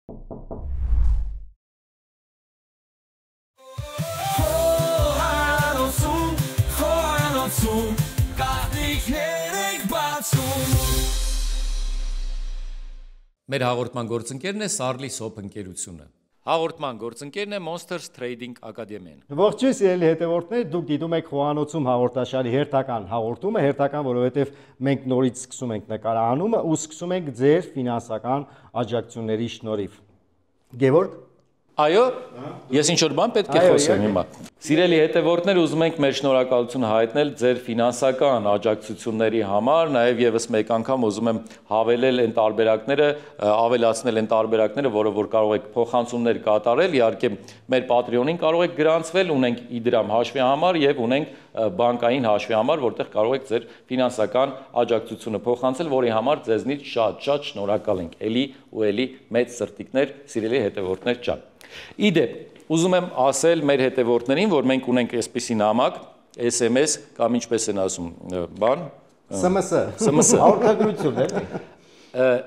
Մեր հաղորդման գործընկերն է Sarli Sop ընկերությունը։ Հաղորդման գործընկերն է Monsters Trading Academy-ն։ Ողջույն սիրելի հետևորդներ, դուք դիտում եք խոհանոցում հաղորդաշարի հերթական հաղորդումը, հերթական, որովհետև մենք նորից սկսում ենք նկարահանումը ու սկսում ենք ձեր ֆինանսական աջակցությունների շնորհիվ։ Գևորգ, Այո, ես ինչ-որ բան պետք է խոսեմ հիմա։ Սիրելի հետևորդներ, ուզում ենք մեր շնորհակալությունը հայտնել ձեր ֆինանսական աջակցությունների համար, նաև եւս մեկ անգամ ուզում եմ հավելել այն տարբերակները, ավելացնել այն տարբերակները, որով որ կարող եք փոխանցումներ կատարել, իհարկե մեր Patreon-ին կարող եք գրանցվել, ունենք իդրամ հաշվի համար եւ ունենք բանկային հաշվի համար, որտեղ կարող եք ձեր ֆինանսական աջակցությունը փոխանցել, որի համար ձեզնից շատ շնորհակալ ենք։ Էլի ու էլի մեծ սրտիկներ, սիրելի հետևորդներ ջան։ Իդեպ, ուզում եմ ասել մեր հետևորդներին, որ մենք ունենք այսպիսի նամակ, SMS կամ ինչպես են ասում, բան, SMS, հաղորդագրություն էլի։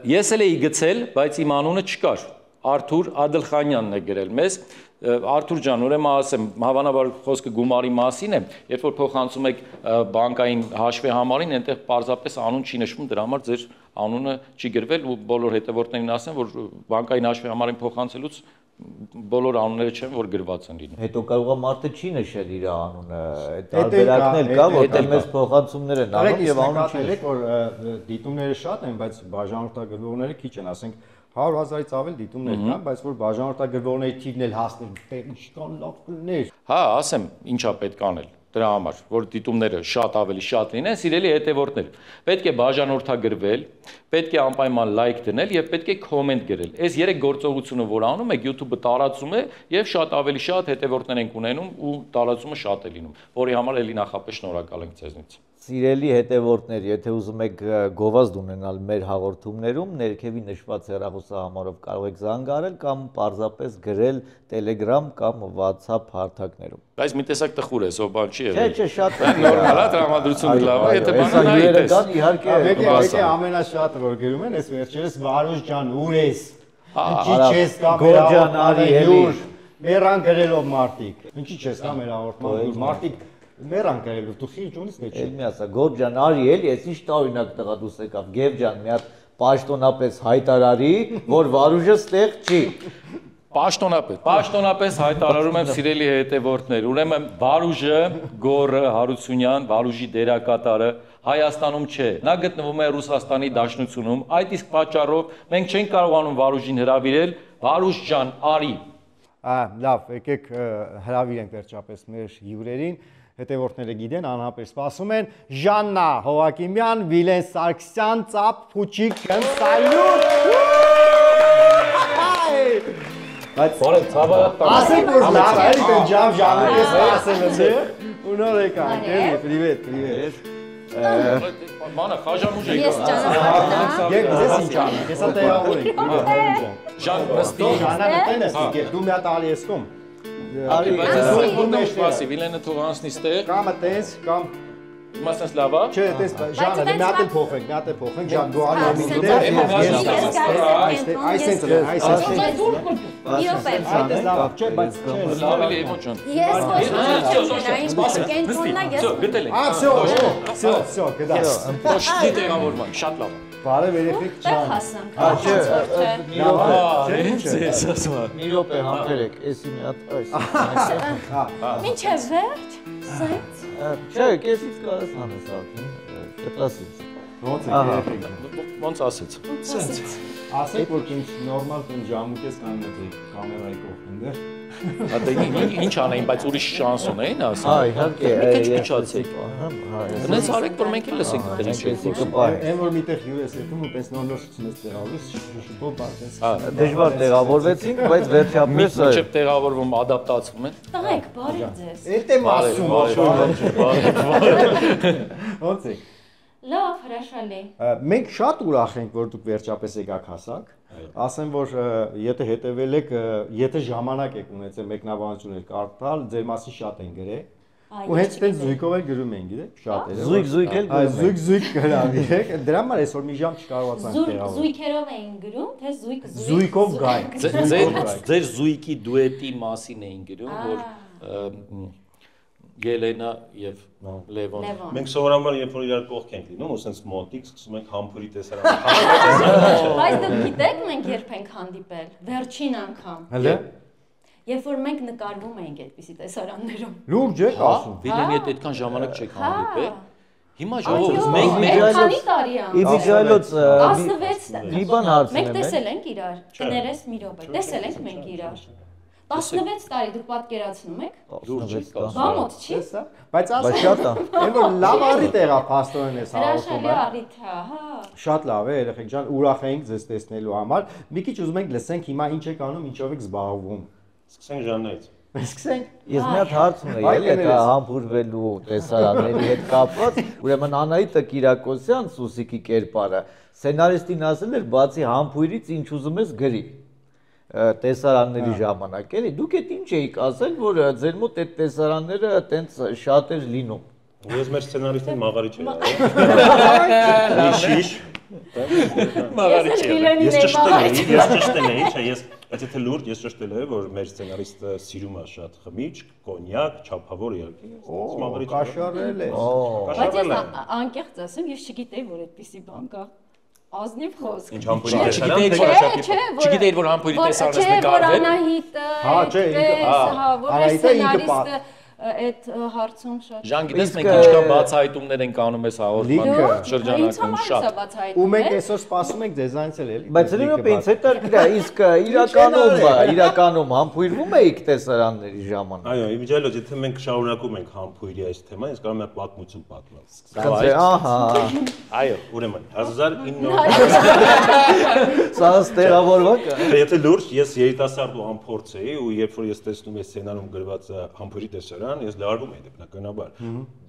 Ես էլ էի գցել, բայց իմ անունը չկար։ Արթուր Ադլխանյանն է գրել մեզ։ Արթուր ջան, ուրեմն ասեմ, հավանաբար խոսքը գումարի մասին է, երբ որ փոխանցում եք բանկային հաշվի համարին, այնտեղ պարզապես անուն չի նշվում, դրա համար ձեր անունը չի գրվել ու բոլոր հետևորդներին ասեմ, որ բանկային հաշվի համարին փոխանցելուց բոլոր անունները չեն, որ գրված են լինում։ Հետո կարող է մարդը չի նշել իր անունը, այդ տարբերակն էլ կա, որտեղ մեզ փոխանցումներ են անում եւ անուն չի նշել, որ դիտումները շատ են, բայց բաժանորդագրվողները քիչ են, ասենք 100,000-ից ավել դիտումներ կան, բայց որ բաժանորդագրվողների թիվն էլ հասնել, ինչքան լավ կլիներ։ Հա, ասեմ, ինչա պետք անել դրա համար, որ դիտումները ավելի շատ լինեն, սիրելի հետևորդներ, պետք է բաժանորդագրվել, պետք է անպայման լայք դնել եւ պետք է կոմենտ գրել։ Այս 3 գործողությունը, որ անում եք, YouTube-ը տարածում է եւ ավելի շատ հետևորդներ են ունենում ու տարածումը շատ է լինում, որի համար էլի նախապես շնորհակալ ենք ձեզնից։ Սիրելի հետևորդներ, եթե ուզում եք գովազդ ունենալ մեր հաղորդումներում, ներքևի նշված հեռախոսահամարով կարող եք զանգարել կամ պարզապես գրել Telegram կամ WhatsApp հարթակներում։ Բայց մի տեսակ տխուր է, սո բան չի եղել։ Չէ, շատ նորմալ է, տրամադրությունը լավ է, եթե բանը նայես։ Իհարկե, Եկե ամենաշատը որ գրում են, այս վերջերս Վարուժ ջան, ուր ես։ Ինչի չես կամ Գորջան արի էլի։ Մերան գրելով մարտիկ։ Ինչի չես կամ մեր հաղորդման մարտիկ Մերան գրելով դու խիչ ունես մեջ։ Էլ մի ասա, Գորջան արի էլի, ես ինչ տարօրինակ տղա դուս եկավ, Գև ջան, մի հատ պաշտոնապես հայտարարի, որ Վարուժը ստեղ չի։ Պաշտոնապես հայտարարում եմ սիրելի հետևորդներ, ուրեմն Վարուժը, Գոռը, Հարությունյան, Վարուժի դերակատարը Հայաստանում չէ, նա գտնվում է Ռուսաստանի Դաշնությունում, այդ իսկ պատճառով մենք չենք կարողանում Վարուժին հրավիրել, Վարուժ ջան, արի։ Լավ, եկեք հրավիրենք վերջապես մեր հյուրերին, հետևորդները գիտեն, անհապեր սպասում են Ժաննա Հովակիմյան, Վիլեն Սարգսյան, Ծապ Փուչիկ Կնսայուն։ Բայց ասենք որ լավ է, ջամ ժամանակ ասել եմ, ու նոր եկանք, էլի, պրիվետ։ Մանա, խաժամուժ եկա։ Ես ճանապարհն Եկ ձեզ ինչ անենք, հեսա տեղավոր ենք, Ժան, նստի։ Ժաննա նստեն ես, դու մի հատ ալի ես կում։ Բայց ես ուրն եմ սպասի, Վիլենը թող անցնի ստեղ։ Կամ տես, կամ Իմաստանց լավ է։ Չէ, տես, Ժանը, մի հատ էլ փոխենք, Ժան, դու արի եմ այստեղ, լավ, չէ, բայց չէ, Լավ էլի Էմո ջան։ Всё, գդաս։ Պոշտի տեղավորման, շատ լավ։ Բարև երեխեք ջան։ Չէ, Ես ասում եմ։ մի րոպե համբերեք, էսի մի հատ այս։ Մինչև վերջ, սենց։ Չէ, կեսից կարես հանես արդեն, շտասից։ Ոնց է երեխեք։ Ոնց ասեց։ Ասեք որ ինձ նորմալ տուն ժամուկ ես կաննեի կամերայի կողքին դեր։ Հատե ինչ անեին, բայց ուրիշ շանս ունեին ասա։ Հա, իհարկե, Մի քիչ փչացեք։ Դրանց արեք, որ մենք էլ լսենք դրանց ինչ։ Այն որ միտեղ հյուր ես եկում ու պես նոր ցնես տեղավորես, շուշուպով բարձես։ դժվար տեղավորվեցինք, բայց վերջապես Մինչև տեղավորվում ադապտացվում են։ Տղեկ, բարև ձեզ։ Էդ եմ ասում, ոնց է։ Լավ, հրաշալի։ Մենք շատ ուրախ ենք, որ դուք վերջապես եկաք հասակ։ Ասեմ, որ եթե հետևել եք, եթե ժամանակ եք ունեցել մեկնաբանություններ կարդալ, ձեր մասին շատ են գրել։ ու հենց այդպես զույգով էլ գրում են, գիտեք, շատերը։ Զույգ էլ գրում են։ Զույգ գրավ, իրեք, դրա համար այսօր մի ժամ չկարողացանք տեղավորել։ Զույգերով էին գրում, թե Զույգով գայք։ Ձեր զույգի դուետի մասին էին գրում, որ Ելենա եւ Լևոն։ Մենք սովորաբար երբ որ իրար կողք ենք լինում, ու sense մոտիկ սկսում ենք համբուրի տեսարանը։ Բայց դուք գիտեք մենք երբ ենք հանդիպել, վերջին անգամ։ Հələ։ Երբ որ մենք նկարվում էինք այդպիսի տեսարաններում։ Լուրջ եք ասում։ Վիլենի հետ այդքան ժամանակ չեք հանդիպել։ Հիմա Այո, ժողովուրդ մենք քանի տարի անց։ Իվիջայլոց 16 մի բան հարցնեմ։ Մենք տեսել ենք իրար, կներես մի րոպե։ Տեսել ենք մենք իրար։ 16 տարի դուք պատկերացնում եք։ լուրջ եք ասում։ Բամոտ չի։ Բայց Բայց շատ է։ Այն որ լավ առիթ եղա փաստորեն էս Հրաշալի հաղորդումը։ առիթ է, հա։ Շատ լավ է, երեխեք ջան, ուրախ ենք ձեզ տեսնելու համար։ Մի քիչ ուզում ենք լսենք հիմա ինչ եք անում, ինչով եք զբաղվում։ Սկսենք Ժաննայից։ Սկսենք։ Ես մի հատ հարց ունեի, էլի դա համբուրվելու տեսարանների հետ կապված, ուրեմն Անահիտը Կիրակոսյան Սուսիկի կերպարը սցենարիստին ասել էր, բացի համբույրից ինչ ուզում ես գրի տեսարանների ժամանակ, էլի դուք այդ ինչ էիք ասել, որ ձեր մոտ այդ տեսարանները այտենց շատ էր լինում։ Ես մեր սցենարիստին մաղարիչ եմ։ Շիշ։ Մաղարիչ եմ։ Ես ճշտել էի, չէ, ես բայց եթե լուրջ ես ճշտել եմ, որ մեր սցենարիստը սիրում է շատ խմիչք, կոնյակ, չափավոր իհարկե։ Մաղարիչ։ Կաշառել է։ Բայց ես անկեղծ ասեմ, ես չգիտեի, որ այդպիսի բան կա։ Ազնիվ խոսք։ Ինչ համբուրի Չգիտեի, տեսարան, Չգիտեի, որ համբույրի տեսարանս նկարվել։ Անահիտը, Հա, չէ, որ Անահիտը ինքը սցենարիստը այդ հարցում շատ։ Ժան, գիտես մենք ինչքան բացահայտումներ ենք անում այս հաղորդման շրջանակում շատ։ Ու մենք այսօր սպասում ենք ձեզանից էլ էլի։ Բայց րոպե ինձ հետաքրքիր է, իսկ իրականում համբույրվում էիք տեսարանների ժամանակ։ Այո, իմիջիալոց, եթե մենք շարունակում ենք համբույրի այս թեման, ես կարող եմ պատմություն պատմել։ Ահա, Այո, ուրեմն 1900 սա ստեղավորվակ է։ Եթե լուրջ, ես երիտասարդ ու անփորձ էի ու երբ որ ես տեսնում եմ սցենարում գրված համբույրի տեսարան, ես լարվում էի բնականաբար։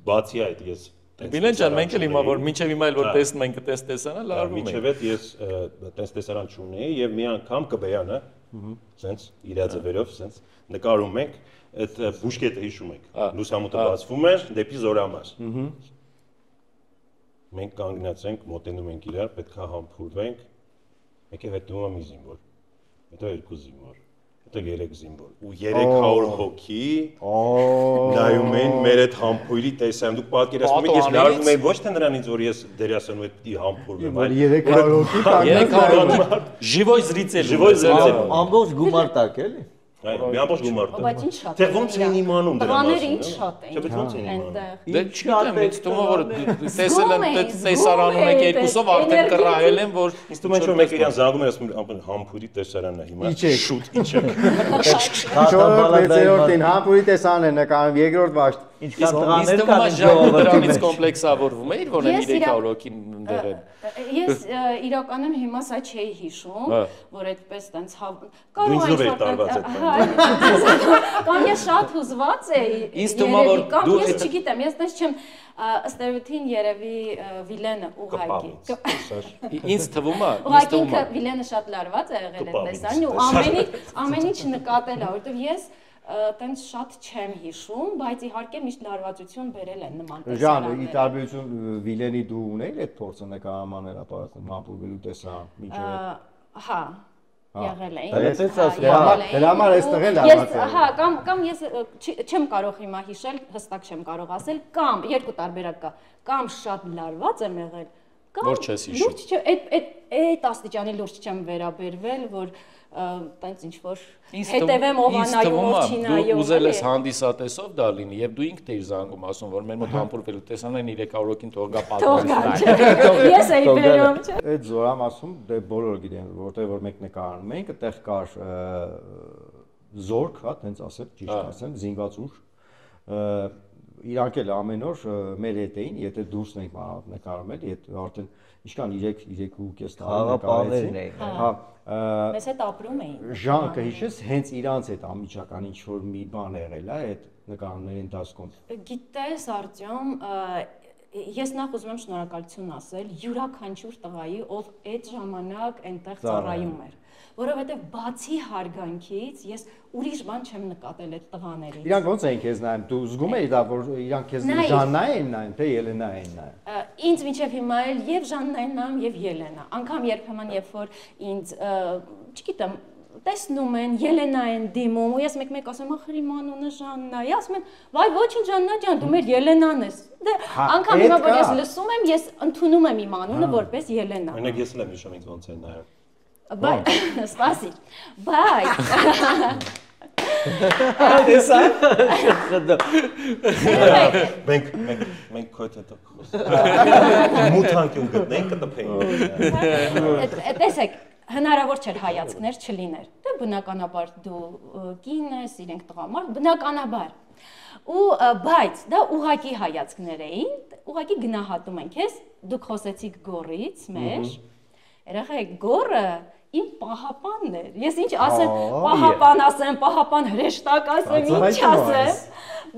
Բացի այդ ես Բիլեն ջան, մենք էլ հիմա որ մինչև հիմա էլ որ տեսնում ենք տեսարանը լարվում ենք։ Մինչև այդ ես տեսարան չունեի եւ մի անգամ կբեյանը, սենց իր ձևերով, սենց նկարում ենք, այդ բուշկետը հիշում եք։ Լուսամուտը բացվում էր դեպի Զորամաս։ Մենք կանգնած ենք, մոտենում ենք իրար, պետքա համբուրվենք։ Եկե հետո մի զինվոր, հետո երկու զինվոր, հետո 3 զինվոր ու 300 հոգի նայում են մեր այդ համբույրի տեսան։ Դուք պատկերացնում եք, ես լարվում եմ ոչ թե նրանից, որ ես դերասանու հետ պիտի համբուրվեմ, Որ 300 հոգի 300 հոգի живой зритель։ Ամբողջ գումար տակ էլի։ Այո, մի ամբողջ գումար տա։ Բայց ինչ շատ։ Թե ոնց են իմանում դրա Տղաները մասին։ ինչ շատ են։ Չէ, բայց ոնց են իմանում։ Այնտեղ։ Դե չգիտեմ, ինձ թվում է որ տեսել եմ տեսարանում եք երկուսով արդեն կռահել եմ որ Ինձ թվում է որ մեկ իրան զանգում էր ասում համբույրի տեսարանն է հիմա։ Իջեք։ Շուտ իջեք։ 4-րդին համբույրի տեսան է նկարում, երկրորդ վաշտ։ Ինչքան ինձ տղաներ թվում կան է ժողովուրդը դրանից կոմպլեքսավորվում է, որ են 300 հոգին ընդեղ են։ Ես իրականում հիմա սա չէի հիշում, որ այդպես տենց Դու ինձ լավ էի տարված այդ Կամ ես շատ հուզված էի։ Ինձ թվում է որ կամ դու ես չգիտեմ, ես տես չեմ ըստ էության երևի Վիլենը ուղակի։ ինձ թվում է, Ուղղակի ինքը Վիլենը շատ լարված է եղել այդ տեսարան ու ամեն ինչ նկատել է, որովհետև ես տենց շատ չեմ հիշում, բայց իհարկե միշտ լարվածություն բերել են նման Ժան, ի տեսարաններ։ տարբերություն Վիլենի դու ունեիր այդ փորձը նկարահանել ապարատում համբուրվելու տեսարան մինչև այդ։ Հա, եղել էին։ Դրա համար այստեղ էլ Ես հա կամ ես չեմ կարող հիմա հիշել, հստակ չեմ կարող ասել, կամ երկու տարբերակ կա, կամ շատ լարված եմ եղել, կամ Որ չես հիշում։ լուրջ չէ, այդ աստիճանի լուրջ չեմ վերաբերվել, որ տենց ինչ որ հետևեմ ովանայում չինայով։ Դու ուզել ես հանդիսատեսով դա լինի եւ դու ինքդ էիր զանգում ասում որ մեր մոտ համբուրվելու տեսանեն 300 հոգին թող գա պատմեն։ Ես էի վերում, չէ։ Այդ Զորամասում դե բոլորը գիտեն, որտեղ որ մենք նկարանում ենք, այդտեղ կար զորք, հա, տենց ասեմ, ճիշտ ասեմ, զինված ուժ։ Իրանք էլ ամեն օր մեր հետ էին, եթե դուրս ենք նկարում էլի, այդ արդեն ինչքան 3-3.5 տարի նկարեցին։ Հա, Մեզ հետ ապրում էին։ Ժան կհիշես հենց իրանց այդ անմիջական ինչ որ մի բան եղել է այդ նկարների ընթացքում։ Գիտես Արտյոմ, ես նախ ուզում եմ շնորհակալություն ասել յուրաքանչյուր տղայի, ով այդ ժամանակ այնտեղ ծառայում էր, որովհետև բացի հարգանքից ես ուրիշ բան չեմ նկատել այդ տղաներից։ Իրանք ոնց են քեզ նայում, դու զգում ես դա, որ իրանք քեզ Ժաննա են նայում, թե Ելենա են նայում։ Ինձ մինչև հիմա էլ եւ Ժաննա են նայում եւ Ելենա։ Անգամ երբեմն երբ որ ինձ, չգիտեմ, տեսնում են Ելենա են դիմում, ու ես մեկ-մեկ ասում ախր իմ անունը Ժաննա է, ասում են վայ ոչինչ Ժաննա ջան, դու մեր Ելենան ես։ Դե անգամ հիմա որ ես լսում եմ, ես ընդունում եմ իմ անունը որպես Ելենա։ Մենակ ես էլ եմ հիշում ինձ ոնց են նայում։ Բայց սպասի։ Բայց Տեսա։ Մենք քո հետ խոսում։ Մութանկյուն գտնենք կտփենք։ տեսեք, հնարավոր չէր հայացքներ չլիներ։ Դե բնականաբար դու կին ես, իրենք տղամարդ, բնականաբար։ Ու բայց դա ուղակի հայացքներ էին, ուղակի գնահատում են քեզ, դուք խոսեցիք գորից մեր։ Երեխեք, գորը իմ պահապանն էր։ Ես ինչ ասեմ, պահապան ասեմ, պահապան հրեշտակ ասեմ, ինչ ասեմ։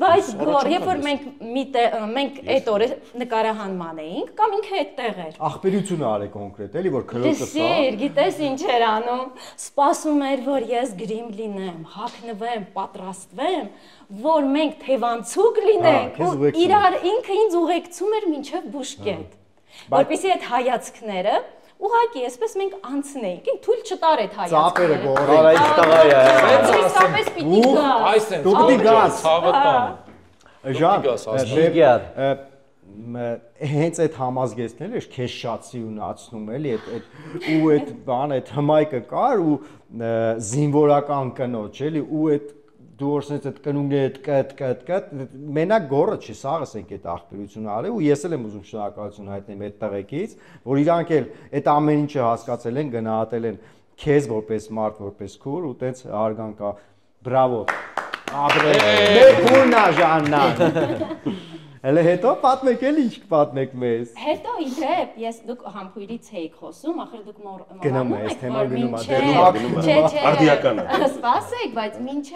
Բայց գոր, երբ որ մենք այդ օրը նկարահանման էինք, կամ ինքը այդտեղ էր։ Ախպերությունը արի կոնկրետ, էլի որ քրոջը սա։ Դեսիր, գիտես ինչ էր անում։ Սպասում էր, որ ես գրիմ լինեմ, հագնվեմ, պատրաստվեմ, որ մենք թևանցուկ լինենք, ու իրար ինքը ինձ ուղեկցում էր մինչև Բուշկետ։ Որպեսզի այդ հայացքները ուղղակի այսպես մենք անցնենք, ինք թույլ չտար այդ հայացքները։ Ծապերը գորեն։ Այդ տղա է։ Իսկապես պիտի գա։ Այսեն Դու պիտի գաս։ Ցավը Ժան, հենց այդ համազգեստները էր քեզ շատ սիրունացնում էլի, ու այդ բան, այդ հմայքը կար ու զինվորական կնոջ էլի, ու այդ դու օրսենց այդ կնունգները կտ մենակ գորը չի, սաղս ենք այդ աղբյուրությունը արել ու ես էլ եմ ուզում շնորհակալություն հայտնել այդ տղեկից, որ իրանք էլ այդ ամեն ինչը հասկացել են, գնահատել են քեզ որպես մարդ, որպես քուր ու տենց հարգանք կա, բրավո, մեքունա Ժաննա, հələ հետո պատմեք էլ ինչ կպատմեք մեզ։ Հետո իդեպ, ես դուք համբույրից էիք խոսում, ախր դուք գնում ես, թեմա գնում արդիականը։ Սպասեք, բայց մինչև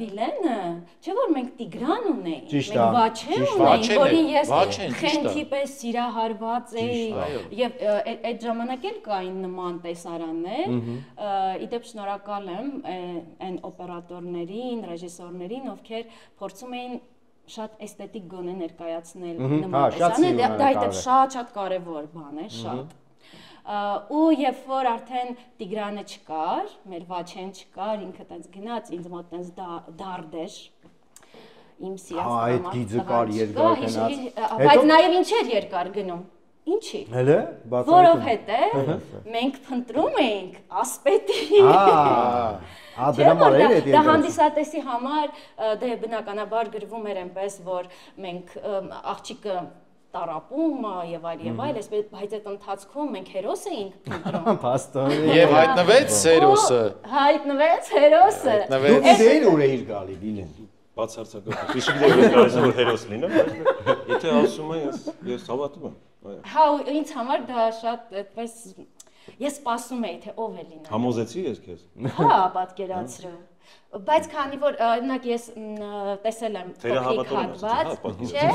Վիլենը, չէ՞ որ մենք Տիգրան ունեինք, Ճիշտ է, մենք Վաչեն ճիշտ է, ունեինք, որին ես Վաչեն, ճիշտ է։ խենթի պես սիրահարված էի, եւ այդ ժամանակ էլ կային նման տեսարաններ, իդեպ շնորհակալ եմ այն օպերատորներին, ռեժիսորներին, ովքեր փորձում էին շատ էսթետիկ գոնե ներկայացնել նման տեսանը, դա իդեպ շատ կարևոր բան է, շատ։ Ու երբ որ արդեն Տիգրանը չկար, մեր Վաչեն չկար, ինքը տենց գնաց, ինձ մոտ տենց դարդ էր, իմ սիրած այդ գիծը կար երկար գնաց։ Բայց նաև ինչ էր երկար գնում։ Ինչի։ Հələ, որովհետև մենք փնտրում էինք ասպետի։ Դրա համար էր այդ դա հանդիսատեսի համար դե բնականաբար գրվում էր այնպես, որ մենք աղջիկը տարապում եւ այլ, բայց այդ ընթացքում մենք հերոս էինք փնտրում։ Փաստորեն։ Եվ հայտնվեց Սերոսը։ Հայտնվեց հերոսը։ Դու դեր ուր էիր գալի Վիլեն։ Բացարձակապես։ Իսկ դե գալիս որ հերոս լինեմ, եթե ասում ես հավատում եմ։ Հա, ինձ համար դա շատ այդպես ես սպասում էի թե ով է լինի։ Համոզեցի ես քեզ։ Հա, պատկերացրու։ Բայց քանի որ օրինակ ես տեսել եմ փոքրիկ հատված, չէ,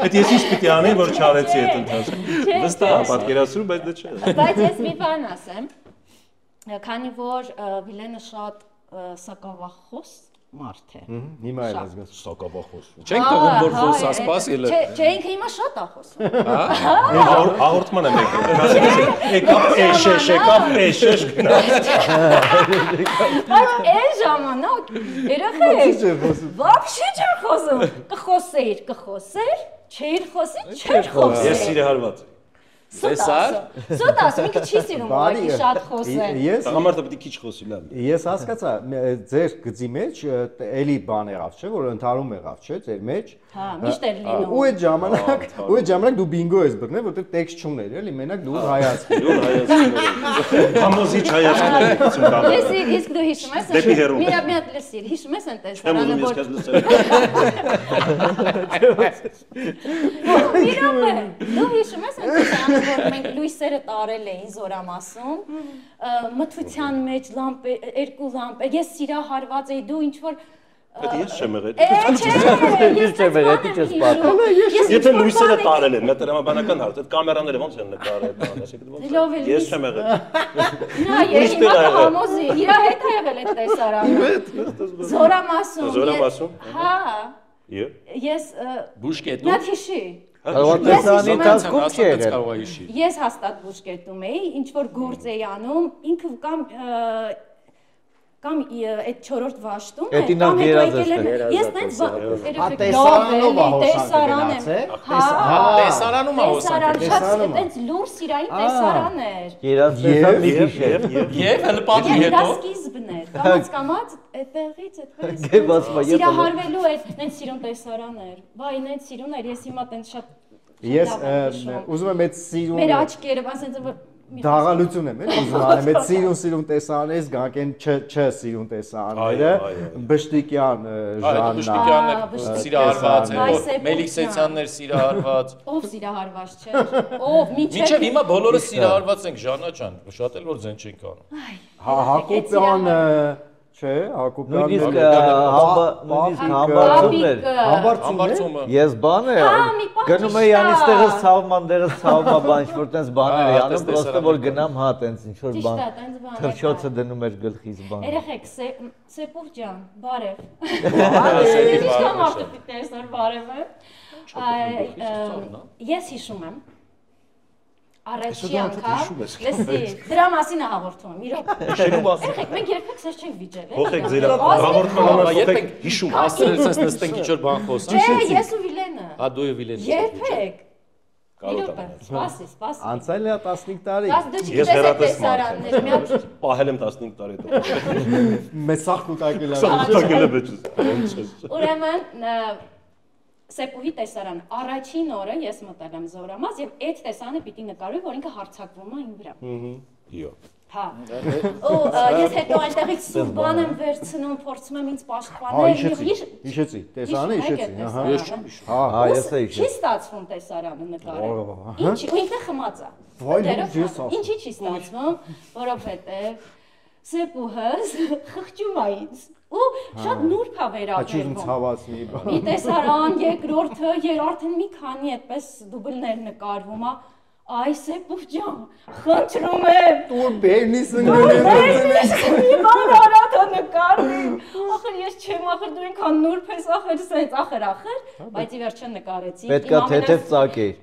Այդ ես ինչ պիտի անեի, որ չարեցի այդ ընթացքում։ Վստահ պատկերացրու, բայց դա չէ։ Բայց ես մի բան ասեմ, քանի որ Վիլենը շատ սակավախոս մարդ է։ Հիմա էլ ազգաս Սակավախոս։ Չենք թողում որ խոսա, սպասիլ է։ Չէ, ինքը հիմա շատ է խոսում։ Հաղորդման եմ եկել։ Բայց այն ժամանակ երեխեք вообще չէր խոսում։ Կխոսեիր, չէր խոսի, չէր խոսի։ Ես սիրահարված եմ։ Տեսար։ Սուտ ասում, ինքը չի սիրում ուղղակի շատ խոսել։ Տղամարդը պիտի քիչ խոսի լավ։ Ես հասկացա, ձեր գծի մեջ էլի բան եղավ, չէ, որ ընթարում եղավ, չէ, ձեր մեջ։ Հա, միշտ էր լինում։ Ու այդ ժամանակ դու բինգո ես բռնել, որտեղ տեքստ չուներ, էլի, մենակ դու հայացք։ Դու հայացք։ Համոզիչ հայացքներ կան։ Իսկ դու հիշում ես։ Դեպի հեռու։ Մի հատ լսիր, հիշում ես այն Չեմ ուզում տեսարանը, ես որ քեզ լսել։ դու հիշում ես այն տեսարանը, որ մենք լույսերը տարել էին Զորամասում, մթության մեջ երկու լամպեր, ես սիրահարված էի, դու ինչ որ Դա ես չեմ եղել։ Ես չեմ եղել, դի չես պատմում։ Եթե լույսերը տարել են, մետրամաբանական հարց, այդ կամերաները ոնց են նկարել, բանը, ես չեմ եղել։ Նա հիմա համոզի, իր հետ է եղել այդ տեսարանը։ Զորամասում։ Հա։ Ես Բուշկետում։ Նա հիշի։ Տեսարանի ընթացքում չի եղել։ Ես հաստատ բուժկետում էի, ինչ որ գործ էի անում, ինքը կամ այդ 4-րդ վաշտում է, կամ հետո եկել եմ, ես տենց տեսարան եմ, Տեսարանում ահոսանք, տենց լուր սիրային տեսարան էր, և հլպատի հետո, սկիզբն էր, կամաց այդտեղից, սիրահարվելու էր, նենց սիրուն տեսարան էր, վայ, նենց սիրուն էր, ես հիմա տենց շատ Ես ուզում եմ այդ սիրուն մեր աչքերը, ասենց դաղալություն եմ, ուզում եմ այդ սիրուն տեսարանից գանք են սիրուն տեսարանները, Բշտիկյան Բշտիկյաններ սիրահարված են, Մելիքսեցյաններ սիրահարված։ Ով սիրահարված չէ, ով մինչև հիմա բոլորը սիրահարված ենք, Ժանա ջան, շատ էլ որ ձեն չենք անում։ Հակոբյանը, չէ, Նույնիսկ համբարձումներ։ Ես բան է, գնում էի անիստեղը ցավմանները ցավմա բան, ինչ որ տենց բաներ էի անում, պրոստը որ գնամ հա տենց ինչ որ բան։ Թրջոցը դնում էր գլխից բան։ Երեխեք, Սեպուր ջան, բարև։ Ինչքան մարդը պիտի այսօր բարև է։ Ես հիշում եմ Առաջի անգամ, լսի, դրա մասին է հաղորդում եմ, իրոք։ Երեխեք, մենք երբեք սեր չենք վիճել, է։ Ողեք ձեր հաղորդմանը ողեք հիշում։ Ասել ես նստենք ինչ որ բան խոսանք։ Չէ, ես ու Վիլենը։ Հա դու եւ Վիլենը։ Երբեք։ Սպասի։ Անցել է 15 տարի։ Դու չգիտես այդ տեսարանները, մի հատ Պահել եմ 15 տարի հետո։ Մեծ սախ կուտակել է։ Կուտակել է բեճ։ Ուրեմն Սեպուհի տեսարան առաջին օրը ես մտել եմ Զորամաս եւ այդ տեսանը պիտի նկարվի, որ ինքը հարցակվում է իմ վրա։ Իո։ Հա։ Ու ես հետո այնտեղից սուբան եմ վերցնում, փորձում եմ ինձ պաշտպանել։ Հիշեցի, տեսարանը հիշեցի, ահա։ Ես չեմ հիշում։ Հա, ես էի Չի ստացվում տեսարանը նկարել։ Ինչի, ու ինքը խմած է։ Ինչի չի ստացվում, որովհետեւ Սեպուհս խղճում է ինձ։ Ու շատ նուրբ է վերաբերվում։ Ցավացնի բան։ Մի տեսարան, երկրորդը, արդեն մի քանի այդպես դուբլներ նկարվում է։ Այ Սեպուհ ջան, խնդրում եմ։ Դու բերնիս ընկնել Մի բան արած նկարվի։ Ախր ես չեմ, ախր դու ինքան նուրբ ես, ախր սենց, ախր, բայց ի վերջո նկարեցի։ Պետքա թեթև ծակեր։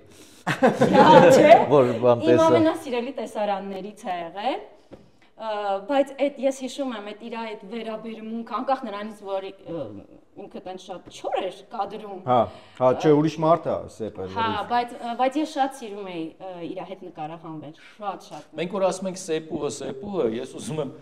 Չէ։ Որ բան Իմ տեսա։ ամենասիրելի տեսարաններից է եղել։ Բայց այդ ես հիշում եմ այդ իր այդ վերաբերմունք անկախ նրանից որ ինքը տենց շատ չոր էր կադրում։ Հա, չէ, ուրիշ մարդ է Սեպը։ Հա, բայց ես շատ սիրում էի իր հետ նկարահանվել, շատ։ Մենք որ ասում ենք Սեպուհը, ես ուզում եմ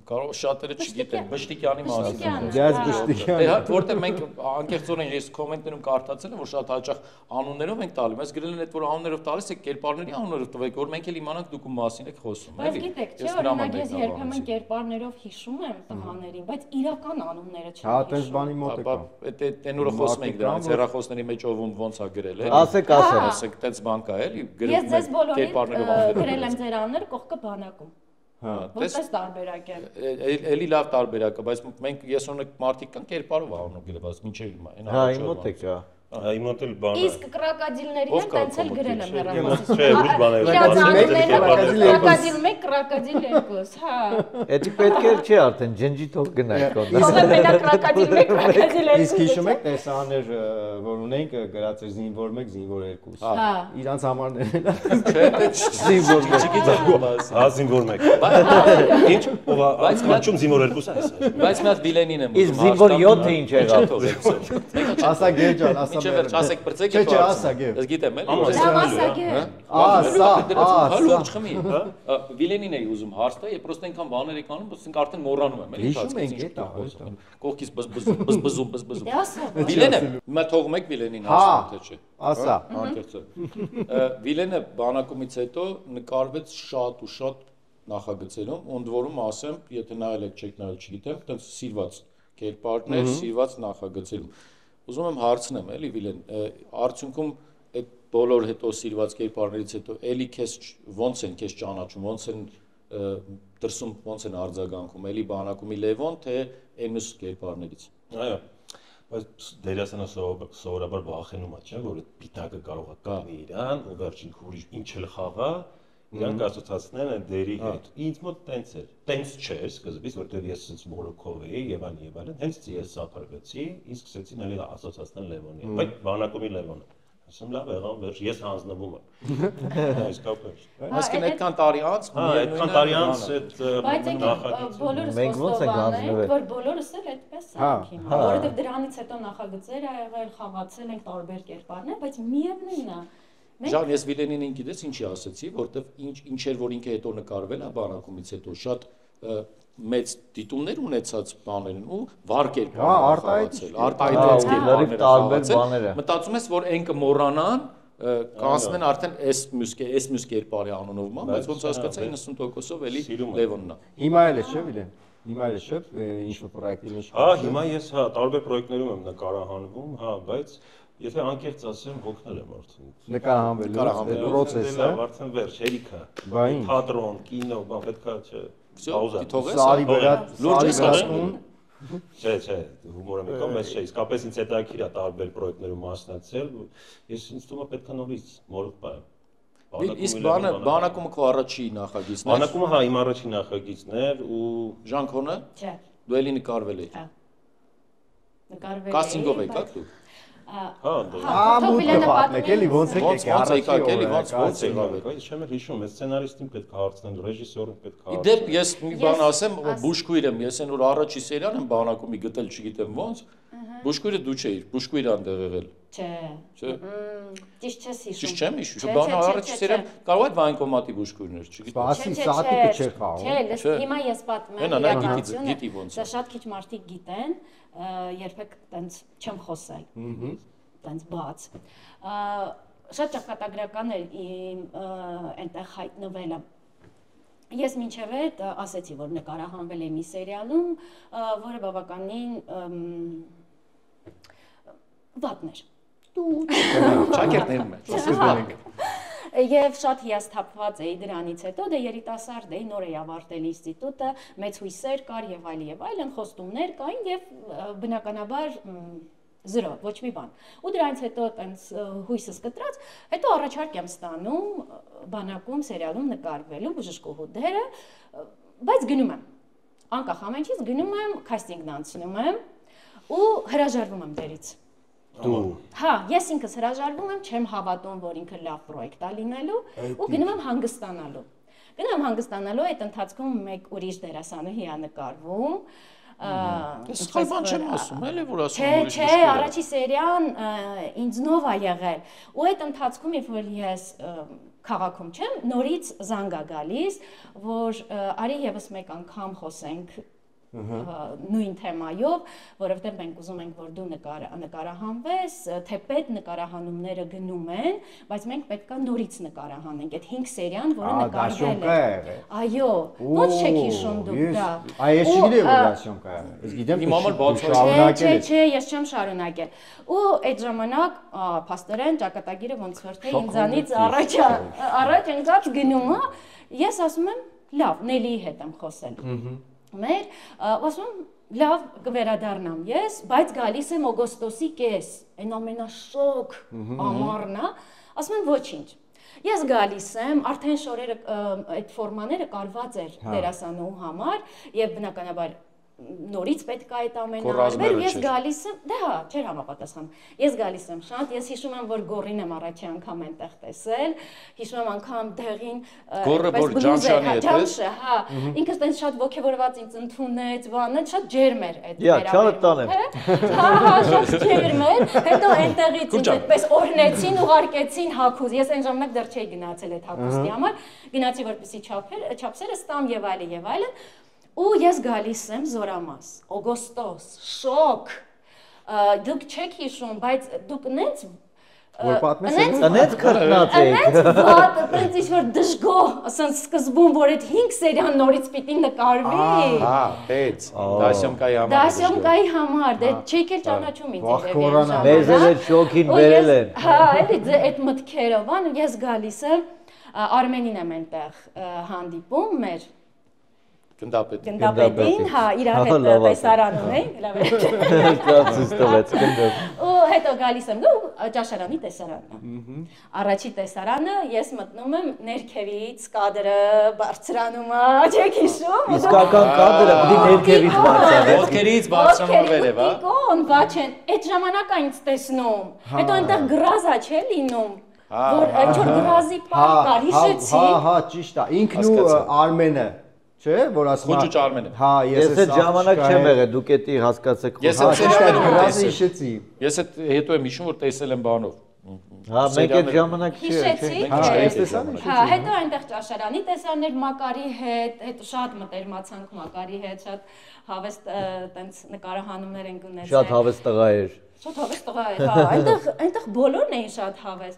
կարող շատերը չգիտեն Բշտիկյանի մասին։ Ձեզ Բշտիկյանը։ Դե որտեղ մենք անկեղծորեն ես կոմենտներում կարդացել եմ որ շատ հաճախ անուններով ենք տալիս, բայց գրել են այդ որ անուններով տալիս եք կերպարների անուններով տվեք, որ մենք էլ իմանանք դուք ում մասին եք խոսում, էլի։ Բայց գիտեք, չէ՞ օրինակ ես երբեմն կերպարներով հիշում եմ տղաներին, բայց իրական անունները չեմ հիշում։ Հա, տես բանի մոտ է։ Այդ նորը խոսում ենք դրանից հեռախոսների մեջ ով ոնց է գրել, էլի։ Ասեք, տես բան կա, էլի, ես ձեզ բոլորին կերպարներով գրել եմ ձեր անունները կողքը բանակում։ Որպես տարբերակ է։ Էլի լավ տարբերակ է, բայց մենք ես օրինակ մարդիկ կան կերպարով անում գրված, մինչև հիմա, այն հա, իմ մոտ է կա։ Իմ մոտ էլ բան է։ Իսկ կրակադիլներին եմ տենց էլ գրել եմ հեռախոսից։ Չէ, ուրիշ բան է։ Կրակադիլ 1, կրակադիլ 2, հա։ Էդի պետք է չի արդեն ջնջի թող գնաք կոնდა։ Ո՞վ է մենակ կրակադիլ 1, կրակադիլ 2։ Իսկ հիշում եք տեսաներ, որ ունենք գրած էր զինվոր 1, զինվոր 2։ Հա։ Իրանց համարներն են։ չէ, դա զինվոր չգիտեմ, հա զինվոր 1։ Ինչ, ով է, բայց մաչում զինվոր 2-ը է։ բայց մի հատ Վիլենին եմ Իսկ զինվոր 7-ը ինչ եղավ։ Ասա գերջան, ասա Մինչև վերջ ասեք բրծեք Չէ, չէ, ասա գեվ։ Ես գիտեմ էլի։ Ասա։ Խմի։ Վիլենին էի ուզում հարց տա, եւ պրոստը այնքան բաներ եք անում, ասենք արդեն մոռանում եմ էլի։ Հիշում ենք դա, Կողքից բզբզում։ Դե ասա։ Վիլենը, հիմա թողում եք Վիլենին հասնում թե չէ։ Ասա։ Անկեղծը։ Վիլենը բանակումից հետո նկարվեց շատ ու շատ նախագծերում, ընդ որում ասեմ, եթե նայել եք, չեք նայել, չգիտեմ, այտենց սիրված կերպարներ, սիրված նախագծերում։ Ուզում եմ հարցնեմ, էլի Վիլեն, արդյունքում այդ բոլոր հետո սիրված կերպարներից հետո էլի քեզ ոնց են քեզ ճանաչում, ոնց են դրսում ոնց են արձագանքում, էլի բանակումի Լևոն, թե այն մյուս կերպարներից։ Այո, բայց դերասանը սովորաբար վախենում է, չէ՞, որ այդ պիտակը կարող է կանի իրան, ու վերջին քուրիշ ինչ խաղա, իրան կասոցացնեն այդ դերի հետ։ Ինձ մոտ տենց չէ, սկզբից, որտեղ ես sense մորոքով էի եւ այլն, հենց ես սափրվեցի, ինձ սկսեցին էլի ասոցացնել Լևոնի, բայց բանակումի Լևոնը։ Ասում լավ եղավ, վերջ ես հանձնվում եմ։ Իսկապես։ Այսինքն այդքան տարի անց, այդքան տարի անց այդ բոլորս խոստովանենք, որ բոլորս էլ այդպես ենք հիմա, որովհետև դրանից հետո նախագծեր ա եղել, խաղացել ենք տարբեր կերպարներ, բայց միևնույնն է։ Ժան, ես Վիլենին գիտես ինչի ասեցի, որտեվ ինչ էր որ ինքը հետո նկարվել է բանակումից հետո շատ մեծ դիտումներ ունեցած բաներն ու վառ կերպարներ արտահայտած կերպարներ, մտածում ես որ այն կմոռանան կանցնեն արդեն այս մյուս կերպարի անունով, բայց ոնց հասկացա 90%-ով էլի Լևոնն է։ Հիմա էլ է, չէ՞ Վիլեն։ Հիմա էլ է, չէ՞, ինչ-որ պրոյեկտի մեջ։ Հա, հիմա ես տարբեր պրոյեկտներում եմ նկարահանվում, բայց եթե անկեղծ ասեմ, հոգնել եմ արդեն։ Նկարահանվելու process-ը, արդեն վերջ, հերիքա։ Բային։ Թատրոն, կինո, բան պետքա չէ։ Պաուզա։ Սարի վրա, լուրջ ես ասում։ Չէ, հումորը մի կողմ էս չէ, իսկապես ինձ հետաքրքիր է տարբեր պրոյեկտներում մասնակցել, ես ինձ թվում է պետքա նորից մորոք պայեմ։ Իսկ բանակումը քո առաջի նախագիծն է։ Բանակումը հա իմ առաջի նախագիծն էր ու Ժանքոնը։ Չէ։ Դու էլի նկարվել ես։ Հա։ Նկարվել ես։ Կաստինգով եկաք դու։ մուտքը պատմեք էլի ոնց եկեք էլի ոնց եղավ։ Ես չեմ հիշում, այս սցենարիստին պետք է հարցնեմ, ռեժիսորին պետք է հարցնեմ։ Իդեպ ես մի բան ասեմ, բուժքույր եմ, ես այն որ առաջի սերիան եմ բանակումի գտել, չգիտեմ ոնց։ Բուժքույրը դու չէիր, բուժքույրը անդեղ եղել։ Չէ։ Չէ։ Ճիշտ չես հիշում։ Ճիշտ չեմ հիշում։ Բան առաջի սերիան կարող է վայնկոմատի բուժքույրներ, չգիտեմ։ Բասի սատիկը չէր խաղում։ Չէ, հիմա ես պատմեմ իրականությունը։ Դա շատ քիչ մարդիկ գիտեն, երբեք տենց չեմ խոսել։ Տենց բաց։ Շատ ճակատագրական էր իմ այնտեղ հայտնվելը։ Ես մինչև այդ ասեցի, որ նկարահանվել եմ մի սերիալում, որը բավականին վատներ։ Շակերտներն են։ Եվ շատ հիասթափված էի դրանից հետո, դե երիտասարդ էի, նոր էի ավարտել ինստիտուտը, մեծ հույսեր կար եւ այլն, խոստումներ կային եւ բնականաբար զրո, ոչ մի բան։ Ու դրանից հետո տենց հույսս կտրած, հետո առաջարկ եմ ստանում բանակում սերիալում նկարվելու բժշկուհու դերը, բայց գնում եմ։ Անկախ ամենից գնում եմ, քաստինգն անցնում եմ ու հրաժարվում եմ դերից։ Դու։ Հա, ես ինքս հրաժարվում եմ, չեմ հավատում, որ ինքը լավ պրոյեկտ է լինելու ու գնում եմ հանգստանալու։ Գնում եմ հանգստանալու, այդ ընթացքում մեկ ուրիշ դերասանուհի է նկարվում։ Սխալ բան չեմ ասում, էլի որ ասում ուրիշ։ Չէ, առաջի սերիան ինձնով է եղել։ Ու այդ ընթացքում, երբ որ ես քաղաքում չեմ, նորից զանգ է գալիս, որ արի եւս մեկ անգամ խոսենք նույն թեմայով, որովհետև մենք ուզում ենք, որ դու նկարահանվես, թեպետ նկարահանումները գնում են, բայց մենք պետք է նորից նկարահանենք այդ 5 սերիան, որը նկարվել է։ Այո, ո՞նց չեք հիշում դուք դա։ Այ ես չգիտեմ որ դա շոկա է։ Ես գիտեմ իմ համար բացառ Չէ, ես չեմ շարունակել։ Ու այդ ժամանակ փաստորեն ճակատագիրը ոնց որ թե ինձանից առաջ ընկած գնում է, ես ասում եմ, լավ, Նելիի հետ եմ խոսել։ Մեր ասում լավ կվերադառնամ ես, բայց գալիս եմ օգոստոսի կես, այն ամենաշոկ ամառն է, ասում եմ ոչինչ։ Ես գալիս եմ, արդեն շորերը այդ ֆորմաները կարված էր դերասանուհու համար եւ բնականաբար նորից պետք է այդ ամենը արվեր, ես գալիս եմ, դա հա, չէր համապատասխան։ Ես գալիս եմ շատ, ես հիշում եմ, որ Գորին եմ առաջի անգամ այնտեղ տեսել, հիշում եմ անգամ դեղին, Գորը որ Ջամշյանի հետ է։ Հա, ինքս տենց շատ ոգևորված ինձ ընդունեց, բանը, շատ ջերմ էր այդ չարը տանեմ։ Հա, շատ ջերմ էր, հետո այնտեղից ինձ այդպես օրհնեցին, ուղարկեցին հագուստ։ Ես այն ժամանակ դեռ չէի գնացել այդ հագուստի համար, գնացի որպեսի չափսերը ստամ եւ այլն։ Ու ես գալիս եմ Զորամաս, օգոստոս, շոկ, դուք չեք հիշում, բայց դուք նենց որ պատմես նենց քրտնած եք։ Նենց վատ, նենց ինչ-որ դժգոհ, ասենց սկզբում, որ այդ 5 սերիան նորից պիտի նկարվի։ Հա, բայց Դասյոմկայի համար։ Դասյոմկայի համար, դե չեք էլ ճանաչում ինձ Վախկորանը։ Մեզ էլ այդ շոկին վերել են։ Հա, էլի այդ մտքերով, ես գալիս եմ, Արմենին եմ այնտեղ հանդիպում մեր Գնդապետին, հա, իր հետ տեսարան ունենք, լավ է։ Ծածուց տվեց գնդապ։ Ու հետո գալիս եմ ու ճաշարանի տեսարանն է։ Առաջի տեսարանը ես մտնում եմ ներքևից կադրը բարձրանում է, չեք հիշում։ Իսկական կադրը պիտի ներքևից բարձրանա։ Ոտքերից բարձրանում վերև, հա։ Տիկոն, բաչեն, այդ ժամանակ այնց տեսնում։ Հետո այնտեղ գրազա չէ լինում։ Որ ինչ-որ գրազի պահ կար, հիշեցի։ Հա, ճիշտ է։ Ինքն ու Արմենը, չէ՞, որ ասում է։ Խոճուճ Արմենը։ Հա, Ես այդ ժամանակ չեմ եղել, դուք էդի հասկացեք։ Ես Հա, այդ ճիշտ է, սերիալներում գրազը տեսել։ հիշեցի։ Ես այդ հետո եմ հիշում, որ տեսել եմ բանով։ Հա, մենք այդ ժամանակ Հիշեցի։ Հա, ես տեսան Հա, հետո այնտեղ ճաշարանի տեսաններ Մակարի հետ, հետո շատ մտերմացանք Մակարի հետ, շատ հավես տենց նկարահանումներ են ունեցել։ շատ հավես տղա էր։ Շատ հավես տղա է, հա, այնտեղ բոլորն էին շատ հավես։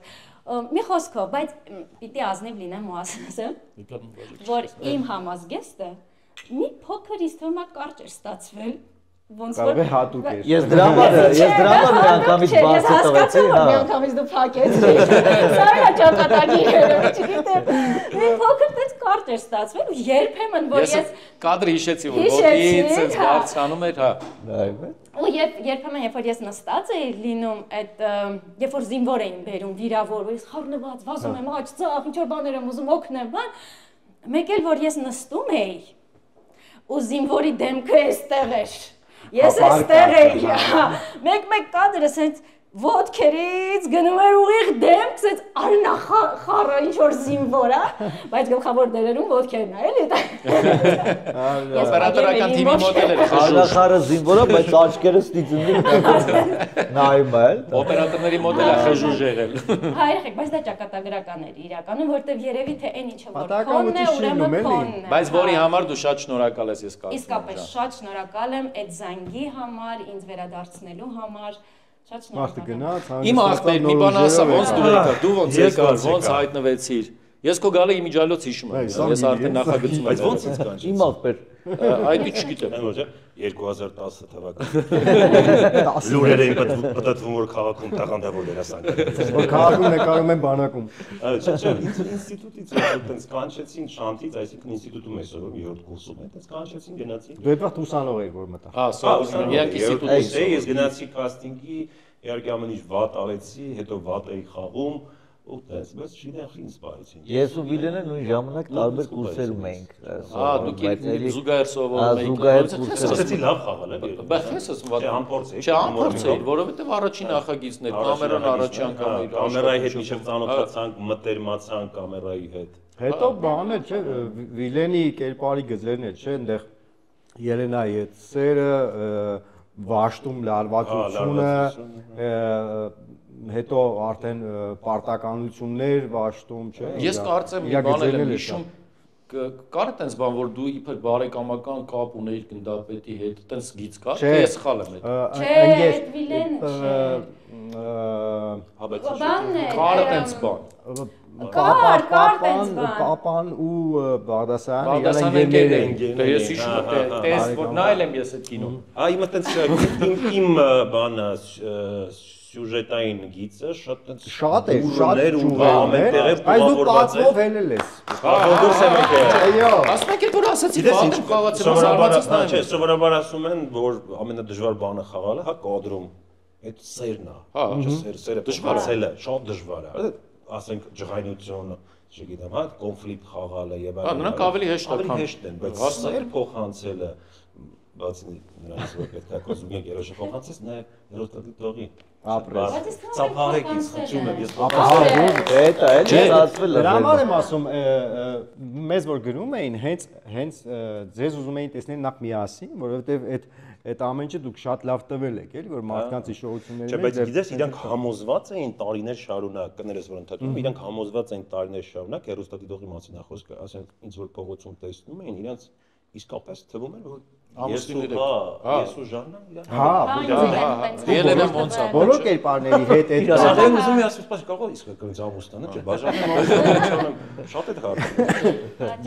Մի խոսքով, բայց պիտի ազնիվ լինեմ ու ասեմ, որ իմ համազգեստը մի փոքր ինձ թվում է կարճ էր ստացվել, ոնց որ հատուկ էր։ Ես դրա համար մի անգամից բացի տվեցի, հա։ Մի անգամից դու փակեցի։ Սա է ճակատագի երևի, չգիտեմ։ Մի փոքր դες կարճ էր ստացվել ու երբեմն որ ես կադրը հիշեցի, որ ոտքից բարձրանում էր, հա։ Ու երբեմն երբ որ ես նստած էի լինում այդ երբ որ զինվոր էին բերում վիրավոր, ես խառնված վազում եմ աջ ծախ, ինչ որ բաներ եմ ուզում օգնեմ, բան, մեկ էլ որ ես նստում էի ու զինվորի դեմքը էստեղ էր։ Ես էստեղ էի, մեկ կադրը սենց ոտքերից գնում էր ուղիղ դեմք, սենց արնախառը ինչ-որ զինվոր է, բայց գլխավոր դերերում ոտքերն է, էլի։ Օպերատորական թիմի մոդել էր խժուժ։ Արնախառը զինվոր է, բայց աչքերը ստիծունի նայում է, էլ։ Օպերատորների մոդելը խժուժ եղել։ Հա, երեխեք, բայց դա ճակատագրական էր իրականում, որտեվ երևի թե այն ինչը որ քոնն է, ուրեմն քոնն է։ Բայց որի համար դու շատ շնորհակալ ես, ես կարծում եմ։ Իսկապես շատ շնորհակալ եմ այդ զանգի համար, ինձ վերադարձնելու համար։ Շատ Մարդը շնորհակալ եմ։ գնաց, Իմ աղբեր, մի բան ասա, ոնց դու եկար, դու ոնց եկար, ոնց հայտնվեցիր։ Ես քո գալը իմիջիալոց հիշում եմ, ես արդեն նախագծում եմ։ Բայց ո՞նց ինձ կանչեց։ Իմ աղբեր։ Այդ ի չգիտեմ։ Այն ոչ է 2010 թվականին։ Լուրեր էին պատտվում, որ քաղաքում տաղանդավոր դերասան կա։ որ քաղաքում նկարում են բանակում։ Չէ, ինստիտուտից այդպես կանչեցին շանթից, այսինքն ինստիտուտում է սովորում 7 կուրսում, այդպես կանչեցին գնացի։ Դու այդպես ուսանող էիր որ մտա։ Հա, սա իրանք ինստիտուտի։ Ես գնացի կաստինգի, իհարկե ամեն ինչ վատ արեցի, հետո վատ էի խաղում, ու դες, բայց չգիտեմ ինձ սպայեցին։ Ես ու Վիլենը նույն ժամանակ տարբեր կուրսերում էինք։ Հա, դուք զուգահեռ սովորում էիք։ Զուգահեռ կուրսեր։ Սկսեցի լավ խաղալ, էլի։ Բայց ես ասում եմ, անփորձ էի։ չէ, անփորձ էի, որովհետև առաջին նախագիծն էր, կամերան առաջի անգամ էր։ Կամերայի հետ իջավ ծանոթացանք, մտերմացանք կամերայի հետ։ Հետո բանը չէ, Վիլենի կերպարի գծերն էր, չէ, այնտեղ Ելենայի հետ սերը, վաշտում լարվածությունը, հետո արդեն պարտականություններ վաշտում, չէ։ Ես կարծեմ մի բան եմ հիշում, կար այդպես բան, որ դու իբր բարեկամական կապ ունեիր գնդապետի հետ, այդպես գիծ կար, թե ես սխալ եմ այդ։ Չէ, այդ Վիլենը չէ։ Կար այդպես բան։ Կար տենց բան։ Պապան ու Բաղդասարյանը Բաղդասարյանը եղել են ընկերներ են։ Ես հիշում եմ, տես որ նայել եմ ես այդ կինոն։ Այ իմ այդպես իմ բանը սյուժետային գիծը շատ է, շատ ջուղեր, բայց դու պատվով ելել ես։ Դուրս եմ եկել։ Այո։ Ասում եք որ ասացի պատում խաղացել զարմացած նայում։ Չէ, սովորաբար ասում են, որ ամենադժվար բանը խաղալը հա կադրում։ Այդ սերն է։ Չէ, սերը դժվարացելը, շատ դժվար է։ Ասենք ջղայնությունը, չգիտեմ, հա, կոնֆլիկտ խաղալը եւ այլն։ Հա, նրանք ավելի հեշտ են, ավելի հեշտ են, բայց սեր փոխանցելը բացի նրանց որ պետք է կոզուգեն երոշը փոխանցես նաեւ երոշտատի տողի ապրես։ Ծափահեք ինձ խնդրում եմ ես Դա էլ ասվել է։ Դրա համար եմ ասում, մեզ որ գրում էին, հենց ձեզ ուզում էին տեսնել նախ միասին, որովհետեւ այդ ամենը դուք շատ լավ տվել եք, էլի որ մարդկանց հիշողություններն Չէ, բայց գիտես, իրանք համոզված էին տարիներ շարունակ, կներես որ ընդհատում, իրանք համոզված էին տարիներ շարունակ երուստադիտողի մասին խոսքը, ասենք ինձ որ փողոցում տեսնում էին, իրանք իսկապես թվում էր որ ես ու Ժաննան իրար։ Հա, Ելենը ոնց է։ բոլոր կերպարների հետ այդ Իրար ուզում եմ ասես կարող է իսկ զամուստանը, չէ, բաժանում շատ է հարթ։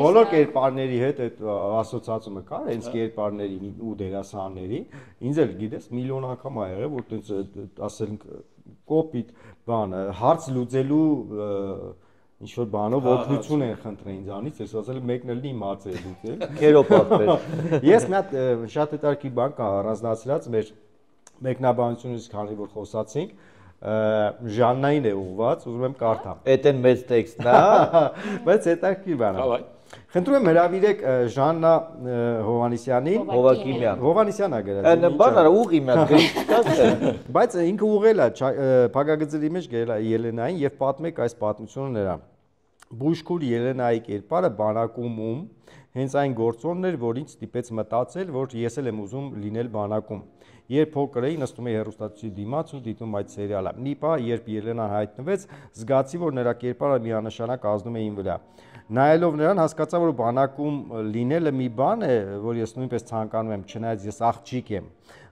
բոլոր կերպարների հետ այդ ասոցիացումը կար, հենց կերպարների ու դերասանների, ինձ էլ գիտես միլիոն անգամ ա եղել, որ տենց ասենք կոպիտ բան, հարց լուծելու ինչ որ բանով օգնություն են խնդրել ինձանից, ես ասել եմ մեկն էլ իմացելուց է։ Քերոպատեր։ Ես մի հատ շատ հետաքրքիր բան կա առանձնացրած մեր մեկնաբանությունից, քանի որ խոսացինք, Ժաննային է ուղված, ուզում եմ կարդամ։ Էդ են մեծ տեքստն, հա։ Բայց հետաքրքիր բան է։ Հավայ։ Խնդրում եմ հրավիրեք Ժաննա Հովանիսյանին, Հովակիմյան։ Հովանիսյանն է գրել։ Այն բան արա ուղի մի հատ գրի։ Բայց ինքը ուղղել է փակագծերի մեջ գրել է Ելենային եւ պատմեք այս պատմությունը նրան։ Բուժքուր Ելենայի կերպարը բանակումում հենց այն գործոնն էր, որ ինձ ստիպեց մտածել, որ ես էլ եմ ուզում լինել բանակում։ Երբ փոքր էի, նստում էի հեռուստացույցի դիմաց ու դիտում այդ սերիալը։ Մի պահ, երբ Ելենան հայտնվեց, զգացի, որ նրա կերպարը միանշանակ ազդում է իմ վրա։ Նայելով նրան, հասկացա, որ բանակում լինելը մի բան է, որ ես նույնպես ցանկանում եմ, չնայած ես աղջիկ եմ։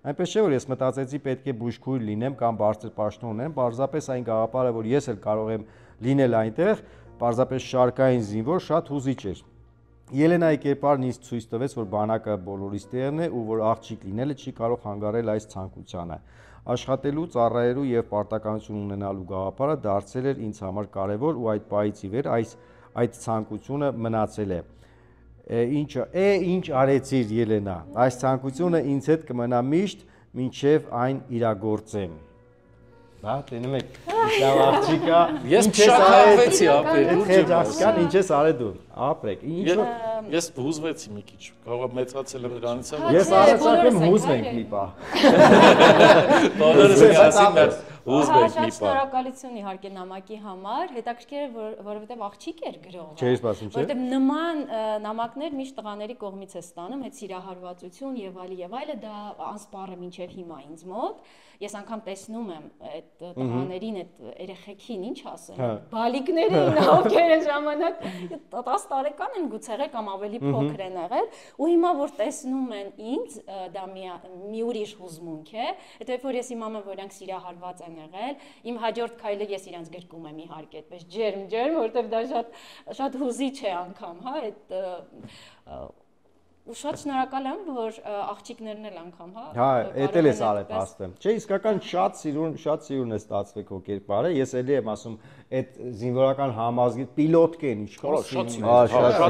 Այնպես չէ, որ ես մտածեցի պետք է բուժքույր լինեմ կամ բարձր պաշտոն ունեմ, պարզապես այն գաղափարը, որ ես էլ կարող եմ լինել այնտեղ, պարզապես շարքային զինվոր շատ հուզիչ էր։ Ելենայի կերպարն ինձ ցույց տվեց, որ բանակը բոլորիս տեղն է ու որ աղջիկ լինելը չի կարող հանգարել այս ցանկությանը։ Աշխատելու, ծառայելու եւ պարտականություն ունենալու գաղափարը դարձել էր ինձ համար կարեւոր ու այդ պահից ի վեր այդ ցանկությունը մնացել է։ Ինչ արեցիր Ելենա, այս ցանկությունը ինձ հետ կմնա միշտ, մինչև այն իրագործեմ։ Հա, տենում եք, լավ աղջիկա, Ես շահավեցի ապեր, Քեզ հասկան, ինչ ես արել դու, ապրեք, ինչ որ ես հուզվեցի մի քիչ, կարող մեծացել եմ դրանից, ես առաջարկեմ հուզվենք մի պահ։ բոլորս միասին մեր հուզվենք մի Շատ պահ։ շնորհակալություն իհարկե նամակի համար, հետաքրքիր է, որովհետև աղջիկ էր գրողը։ Չէ, սպասում, չէ։ Որովհետև նման նամակներ միշտ տղաների կողմից է ստանում, այդ սիրահարվածություն եւ այլը, դա անսպառ է մինչեւ հիմա ինձ մոտ։ Ես անգամ տեսնում եմ այդ տղաներին, այդ երեխեքին, ինչ ասեմ, բալիկներին, ովքեր այն ժամանակ 10 տարեկան են գուցե կամ ավելի փոքր են եղել, ու հիմա որ տեսնում են ինձ, դա մի ուրիշ հուզմունք է, հետո երբ որ ես իմամ եմ, որ իրանք սիրահարված են եղել, իմ հաջորդ քայլը ես իրանք գրկում եմ իհարկե, այդպես ջերմ, որովհետև դա շատ հուզիչ է անգամ, հա, այդ ու շատ շնորհակալ եմ, որ աղջիկներն էլ անգամ, հա։ Հա, էդ էլ ես արել փաստեմ։ Չէ, իսկական շատ սիրուն է ստացվել քո կերպարը։ Ես էլի եմ ասում, այդ զինվորական համազգի պիլոտկեն ինչքան շատ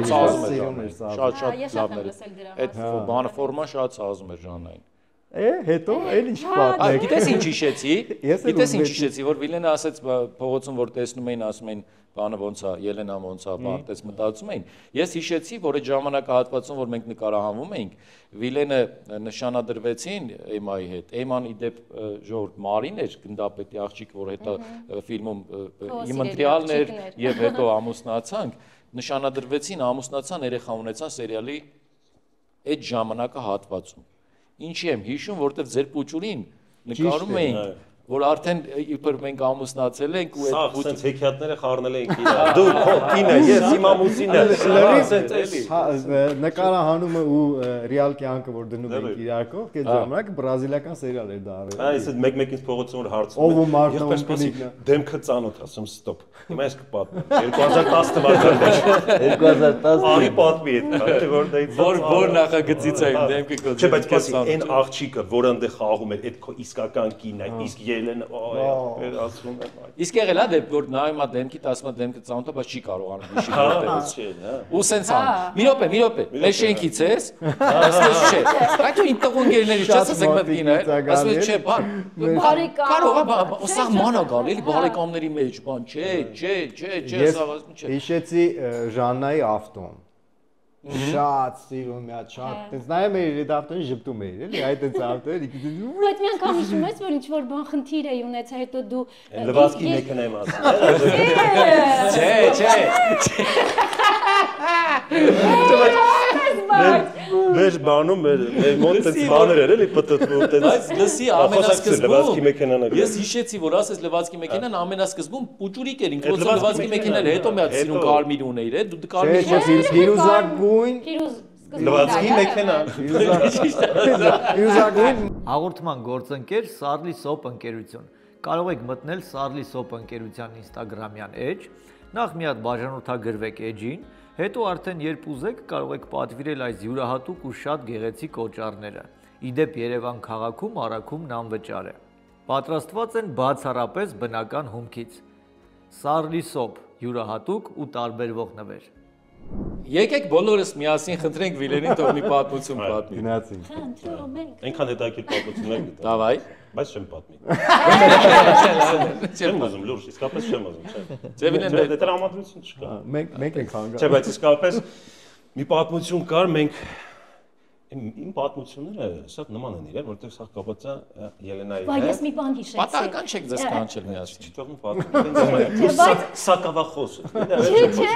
ցազում է սիրուն էր, շատ Ես շատ եմ լսել դրա այդ բանը ֆորման շատ ցազում էր Ժաննային։ Հետո էլ ինչ պատմեք։ Գիտես ինչ հիշեցի։ Ես էլ Գիտես ինչ ուզվեցի։ հիշեցի, որ Վիլենը ասեց փողոցում որ տեսնում էին, ասում էին բանը ոնց է, Ելենան ոնց է, բարտես մտածում էին։ Ես հիշեցի, որ այդ ժամանակահատվածում, որ մենք նկարահանվում էինք, Վիլենը նշանադրվեցին Էմայի հետ։ Էման իդեպ ժողովուրդ Մարին էր, գնդապետի աղջիկ, որ հետո ֆիլմում իմ ընտրյալն էր եւ հետո ամուսնացանք, նշանադրվեցին, ամուսնացան, երեխա ունեցան սերիալի այդ ժամանակահատվածում։ Ինչի եմ հիշում, որովհետև ձեր պուճուրին նկարում էին, որ արդեն իբր մենք ամուսնացել ենք ու այդ պուճ հեքիաթները խառնել էինք իրար։ Դու քո կինը, ես իմ ամուսինը։ Նկարահանումը ու ռեալ կյանքը որ դնում ենք իրակով, այդ ժամանակ բրազիլիական սերիալ էր դա արել։ Այս մեկ-մեկից փողոցում որ հարցում են, դեմքը ծանոթ, ասում ստոպ։ Հիմա ես կպատմեմ 2010 թվականից 2010 արի պատմի այդ որ դից որ նախագծից է դեմքը կոչ։ Չէ, բայց պասի այն աղջիկը, որը այնտեղ խաղում էր, այդ քո իսկական կինն է, իսկ Ելենը, ասում եմ։ Իսկ եղել է դեպք որ նայում է դեմքիդ, ասում է դեմքը ծանոթ է, բայց չի կարողանում հիշի որտեղից չէ, հա։ Ու սենց ան։ Մի րոպե, մեր շենքից ես։ Ասես չէ։ Այդ ու ինտեղոնգերների չես ասեք մտ կինը, ասում է չէ, բան։ Կարող է սա մանա գալ, էլի բարեկամների մեջ, բան, չէ, սա չէ։ Հիշեցի Ժաննայի ավտոն։ Շատ սիրում եմ, շատ։ Տենց նայում էի ռեդակտորին ժպտում էի, էլի, այդ տենց ավտոն։ Բայց մի անգամ հիշում ես, որ ինչ-որ բան խնդիր էի ունեցա, հետո դու լվացքի մեկն եմ ասում։ Մեր բանում մեր մոտ տենց բաներ էր էլի պտտվում տենց։ Բայց լսի ամենասկզբում լվացքի մեքենան է։ ես հիշեցի, որ ասես լվացքի մեքենան ամենասկզբում պուճուրիկ էր, ինքնոց լվացքի մեքենան հետո մի հատ սիրուն կարմիր ուներ, դու կարմիր Փիրուզագույն լվացքի մեքենան։ Փիրուզագույն Հաղորդման գործընկեր Սարլի Սոփ ընկերություն։ Կարող եք մտնել Սարլի Սոփ ընկերության Instagram-յան էջ, նախ մի հատ բաժանորդագրվեք էջին, հետո արդեն երբ ուզեք կարող եք պատվիրել այս յուրահատուկ ու շատ գեղեցիկ օճառները։ Իդեպ Երևան քաղաքում առաքում անվճար է։ Պատրաստված են բացառապես բնական հումքից։ Սարլի Սոփ յուրահատուկ ու տարբերվող նվեր։ Եկեք բոլորս միասին խնդրենք Վիլենին թող մի պատմություն պատմի։ Գնացինք։ Խնդրում ենք։ Այնքան հետաքրքիր պատմություններ գտա։ Դավայ։ Բայց չեմ պատմի։ Չեմ ուզում լուրջ, իսկապես չեմ ուզում, չէ։ Ձևինեն Դե տրամադրություն չկա։ Մենք ենք հանգա։ Չէ, բայց իսկապես մի պատմություն կար, մենք իմ պատմությունները սա նման են իրար, որովհետև սա կապված է Ելենայի Բայց հետ։ ես մի բան հիշեցի։ Պատահական չեք ձեզ կանչել միասին։ Չթողնում պատմություն։ Սակավախոս։ Չէ։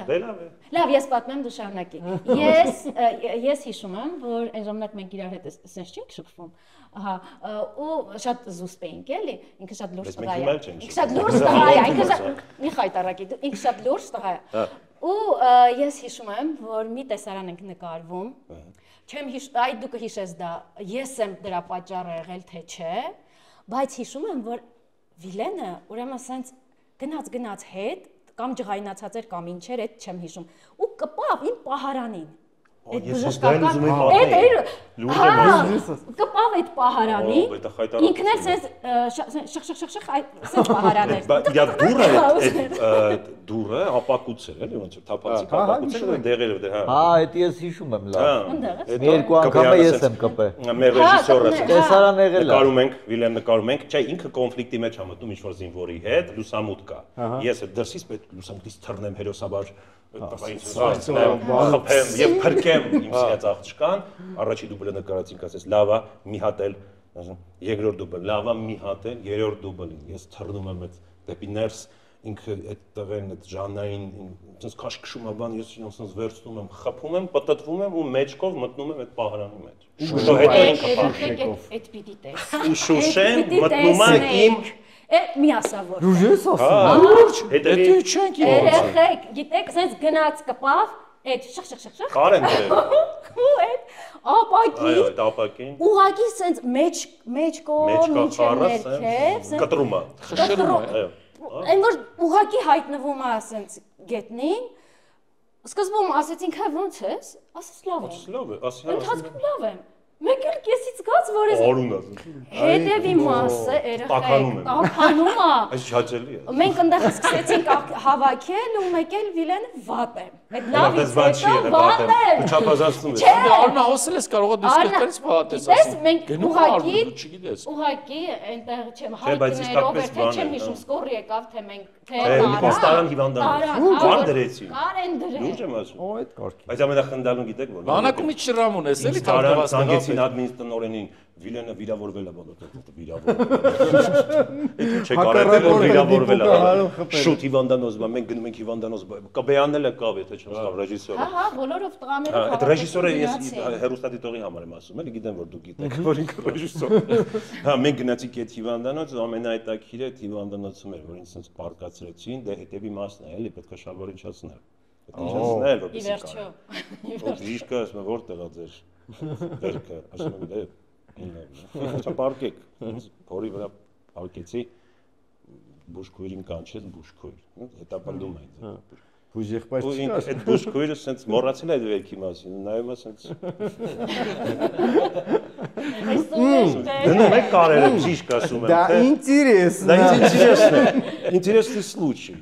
Դե լավ է։ Լավ, ես պատմեմ, դու շարունակի։ Ես հիշում եմ, որ այն ժամանակ մենք իրար հետ ասես չենք շփվում։ Ահա, ու շատ զուսպ էինք, էլի, ինքը շատ լուրջ տղա է։ Ինքը շատ լուրջ տղա է, ինքը շատ մի խայտարակի, ինքը շատ լուրջ տղա է։ Ու ես հիշում եմ, որ մի տեսարան ենք նկարվում։ Չեմ հիշում, այ դու կհիշես դա, ես եմ դրա պատճառը եղել, թե չէ, բայց հիշում եմ, որ Վիլենը ուրեմն ասենց գնաց հետ կամ ջղայնացած էր կամ ինչ էր, այդ չեմ հիշում։ Ու կպավ իմ պահարանին։ Այդ բժշկական կպավ այդ պահարանին։ Ինքն էլ սենց շխ սենց պահարան էր։ Իրա դուրը ապակուց էր, էլի ոնց որ թափացիկ ապակուց էր, դեղերը դե հա։ Հա, այդ ես հիշում եմ լավ։ Ընդեղից։ Մի երկու անգամ ես եմ կպել։ Մեր ռեժիսորը Տեսարան եղել է։ նկարում ենք, Վիլեն նկարում ենք, չէ, ինքը կոնֆլիկտի մեջ ա մտնում ինչ-որ զինվորի հետ, լուսամուտ կա։ Ես այդ դրսից պետք լուսամուտից թռնեմ հերոսաբար խփեմ եւ փրկեմ իմ սիրած աղջկան, առաջի դուբլը նկարեցինք, ասես լավ է, մի հատ էլ, երկրորդ դուբլ, լավ է, մի հատ էլ, երրորդ դուբլին։ Ես թռնում եմ այդ դեպի ներս, ինքը այդ տղեն, այդ Ժաննային, ինձ քաշքշում է բան, ես ինձ վերցնում եմ, խփում եմ, պտտվում եմ ու մեջքով մտնում եմ այդ պահարանի մեջ։ Շուշո հետո ինքը Այդ պիտի տես։ ու Շուշեն մտնում է իմ մի ասավոր։ Դուժես ասում։ լուրջ Դե չենք Երեխեք, գիտեք, սենց գնաց կպավ, այդ շխ Կարեն դրել։ ու այդ ապակի Այո, այդ ապակին ուղակի սենց մեջ կողմ ներքև կտրում է։ Այո։ Այն որ ուղակի հայտնվում է սենց գետնին, սկզբում ասեցինք հա ոնց ես, ասես լավ եմ։ Լավ է, ասի հա։ Ընթացքում լավ եմ։ Մեկ էլ կեսից գած որ ես Արուն ասում։ հետևի մասը երեխեք տականում է։ Այս հաճելի է։ Մենք այնտեղ սկսեցինք հավաքել ու մեկ էլ Վիլենը վատ է։ Այդ լավից բան չի հետո եղել, վատ վատ է։ է։ Ու չափազանցնում ես։ Արնա հոսել ես կարող է դու սկսես փաթես ասես։ Մենք գնում ուղակի դու չգիտես։ ուղակի այնտեղ չեմ բայց հայտներով իսկապես էր թե բան է, չեմ հա։ հիշում սկոր եկավ թե մենք թե Պոստարան հիվանդանոց։ Կար դրեցին։ Կարեն դրել։ Լուրջ եմ ասում։ Օ, այդ կարգի։ Բայց ամենախնդալուն գիտեք որ։ Բանակումից շրամուն ես էլի Տարան թարգված ցանկեցին admin տնօրենին Վիլենը վիրավորվել է բոլոր վիրավորվել։ Չէ կարել որ վիրավորվել է։ Շուտ հիվանդանոց, մենք գնում ենք հիվանդանոց, կբեանել է կավ, եթե չնայ ռեժիսորը։ Հա, բոլորով տղաներով Այդ ռեժիսորը ես հերոստատիտողի համար եմ ասում, էլի գիտեմ որ դուք գիտեք, որ ինքը ռեժիսոր։ Հա, մենք գնացինք այդ հիվանդանոց, ամենայտակիրը այդ հիվանդանոցում էր, որ ինձ sense պարկացրեցին, դե հետևի մասն է, էլի պետք է շալվար իջացնել։ Իջացնել որպես։ Ի վերջո։ Դիշկը ասում է որտեղ է ձեր դերքը, ասում եմ դե Չա պարկեք, փորի վրա պարկեցի, բուժքույրին կանչեց բուժքույր, հետապնդում այդ։ Բուժեղբայր Ու չկա։ այդ բուժքույրը սենց մոռացել է այդ վերքի մասին, նայում է սենց։ Դնում եք կարերը բժիշկ ասում եմ, Да интересно։ դա ինտերեսն է, ինտերեսный случай։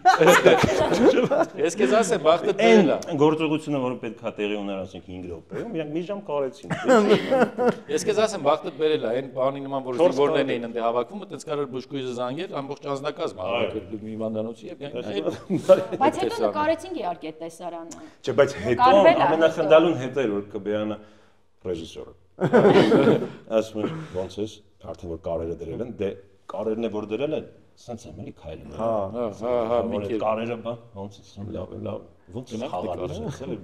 Ես քեզ ասեմ բախտը դրել է։ Այն գործողությունը, որը պետք է տեղի ուներ, ասենք 5 րոպեում, իրանք մի ժամ կարեցին։ Ես քեզ ասեմ բախտը բերել է, այն բանի նման որ զինվորներն էին ընդ հավաքում, այդպես կարող բուժքույրը զանգել, ամբողջ անձնակազմը հավաքել մի բանանոցի եւ Բայց հետո նկարեցինք իհարկե տեսարանը։ Չէ, բայց հետո ամենախնդալուն հետո էր որ Կբեյանը ռեժիսորը։ Ասում եմ ոնց է, արդեն որ կարերը դրել են, դե կարերն է որ դրել են, սենց եմ էլի քայլում։ հա, մի կերպ կարերը բա ոնց է, լավ, ոնց է խաղալու սենց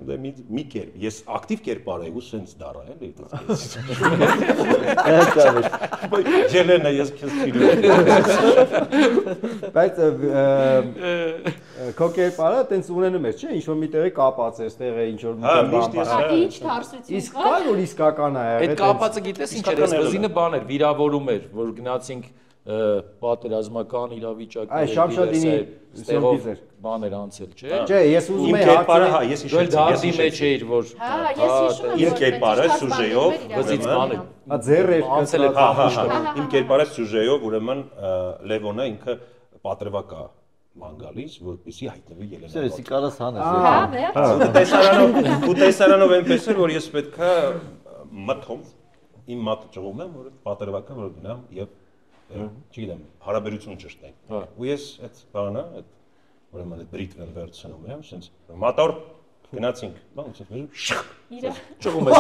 դե մի կերպ, ես ակտիվ կերպար եմ ու սենց դարա էլի այդպես։ Ելենա ես քեզ սիրում եմ։ Բայց քո կերպարը տենց ունենում ես, չէ՞, ինչ որ միտեղ է կապած է, այստեղ է ինչ որ միշտ ես Ինչ թարսություն Իսկ կա որ իսկական է եղել։ Այդ կապածը գիտես ինչ էր, այս վզինը բան էր, վիրավորում էր, որ գնացինք պատերազմական իրավիճակներ, Շամշադինի ստեղով բաներ անցել, չէ՞։ Չէ, ես ուզում Իմ եի կերպարը, հա, ես Դու էլ դարձի մեջ էիր, որ Հա, ես հիշում եմ Իմ կերպարը սյուժեով վզից բան էր։ հա ձեր էր Անցել էր Հա, իմ կերպարը սյուժեով, ուրեմն Լևոնը ինքը պատրվակ է, ման գալիս, որպեսզի հայտնվի Ելենա։ Սերսի կարաս հանես։ Ու տեսարանով այնպես էր, որ ես պետքա մտում իմ մատը ճղում եմ, որ պատրվակը որ գնամ եւ չգիտեմ, հարաբերություն ճշտենք։ Ու ես այդ բանը, այդ ուրեմն այդ բրիտվը վերցնում եմ, ասենց մատոր գնացինք, բան ասես մեր ճղում ես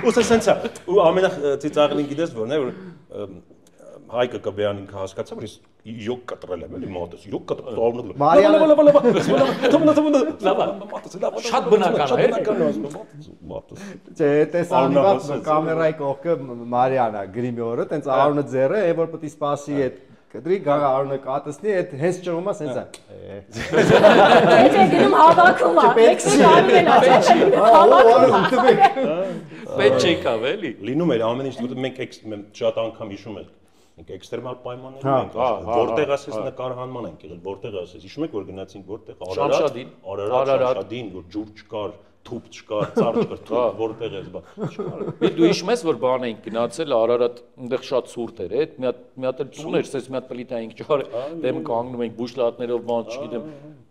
ու ասենց ու ամենածիծաղելին գիտես որն է որ Հայկը Կբեյանին հասկացա որ ես յոգ կտրել եմ էլի մոտս յոգ կտրել Շատ բնական է։ Չէ, տեսանիվա կամերայի կողքը Մարիանա գրիմյորը, տենց Արոնը ձեռը, է որ պետք է սպասի այդ կտրի գա Արոնը կատեսնի, այդ հենց ճղումը սենց է։ Եթե գնում հավաքում է, մեկ շարում են Պետք չեկավ էլի։ լինում էր ամեն ինչ մենք շատ անգամ հիշում ենք մենք էքստրեմալ պայմաններ ենք որտեղ ասես նկարահանման ենք եղել որտեղ ասես հիշում եք որ գնացինք որտեղ Արարատ որ ջուր չկար թուփ չկար ծառ չկար որտեղ էս բան Դու հիշում ես որ բան էինք գնացել Արարատ այնտեղ շատ ցուրտ էր այդ մի հատ էլ ծուն էր ասես մի հատ պլիտա էինք ճար դեմ կանգնում ենք բուշլատներով բան չգիտեմ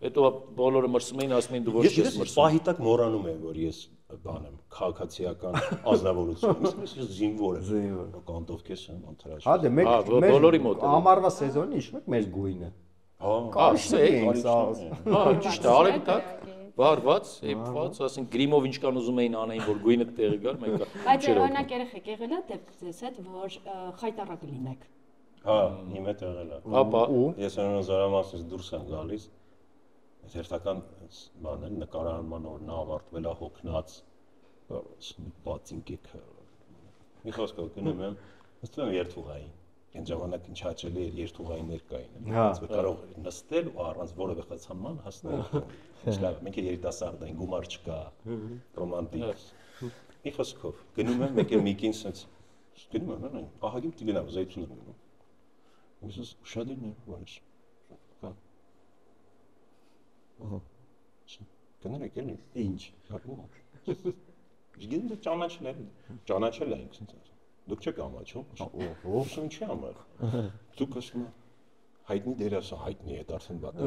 հետո բոլորը մրսում էին ասում էին դու ոչ ես մրսում պահիտակ մոռանում եմ որ ես բան եմ քաղաքացիական ազնվորություն ես զինվոր եմ կանտով քեզ եմ անթրաշ Հա դե մեկ բոլորի մոտ ամառվա սեզոնի հիշում եք մեր գույնը ճիշտ է արևտակ վարված, հեփված, ասենք գրիմով ինչքան ուզում էին անեին, որ գույնը տեղը գար, մենք բայց օրինակ երեխեք եղել է դեպք ձեզ հետ, որ խայտարակ լինեք։ Հա, իմ հետ եղել է։ Հապա, ես անոնց զարամասից դուրս եմ գալիս։ Այդ հերթական բաներ նկարահանման օրն ավարտվել է հոգնած, բացինք եք։ Մի խոսքով գնում եմ, նստում եմ երթուղային։ Այն ժամանակ ինչ հաճելի էր երթուղային ներկային։ Հենց կարող էր նստել ու առանց որևէ խցանման հասնել։ Ինչ լավ, մենք երիտասարդ ենք, գումար չկա, ռոմանտիկ։ Մի խոսքով գնում եմ մեկ միկին sense գնում եմ, ահագին տիգնա զայթուն եմ գնում։ Ուսս ուշադիրն է, որս։ Կներեք էլի, ինչ։ Գիտեմ ճանաչել ենք sense։ Դուք չեք ամաչում։ Ո՞վ ինչի համար։ Դուք ասում եք հայտնի դերասան, հայտնի է արդեն բատը։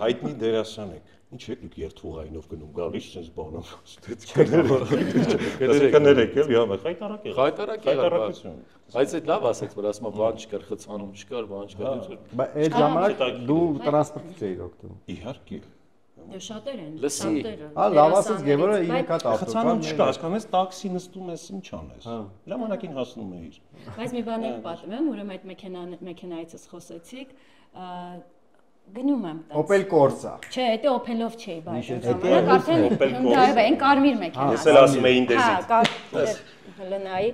Հայտնի դերասան եք։ Ինչ եք դուք երթուղայինով գնում, գալիս sense բանում։ Կներեք էլի, հա, խայտարակ է։ Խայտարակություն։ Բայց այդ լավ ասեց, որ ասում բան չկար, խցանում չկար, բան չկար։ Բայց այդ ժամանակ դու տրանսպորտից էիր օգտվում։ Իհարկե։ Դե շատեր են, շատերը։ Հա, լավ ասես Գևորը 3 հատ ավտո։ Խցանում չկա, հասկանում ես, տաքսի նստում ես, ինչ անես։ Ժամանակին հասնում էիր։ Բայց մի բան եմ պատմեմ, ուրեմն այդ մեքենայից խոսեցիք, գնում եմ տենց։ Opel Corsa։ Չէ, դա Opel-ով չէի, բայց ժամանակ արդեն Hyundai-ով են կարմիր մեքենա։ Ես էլ ասում էի Indez-ից։ Հա, լնայի։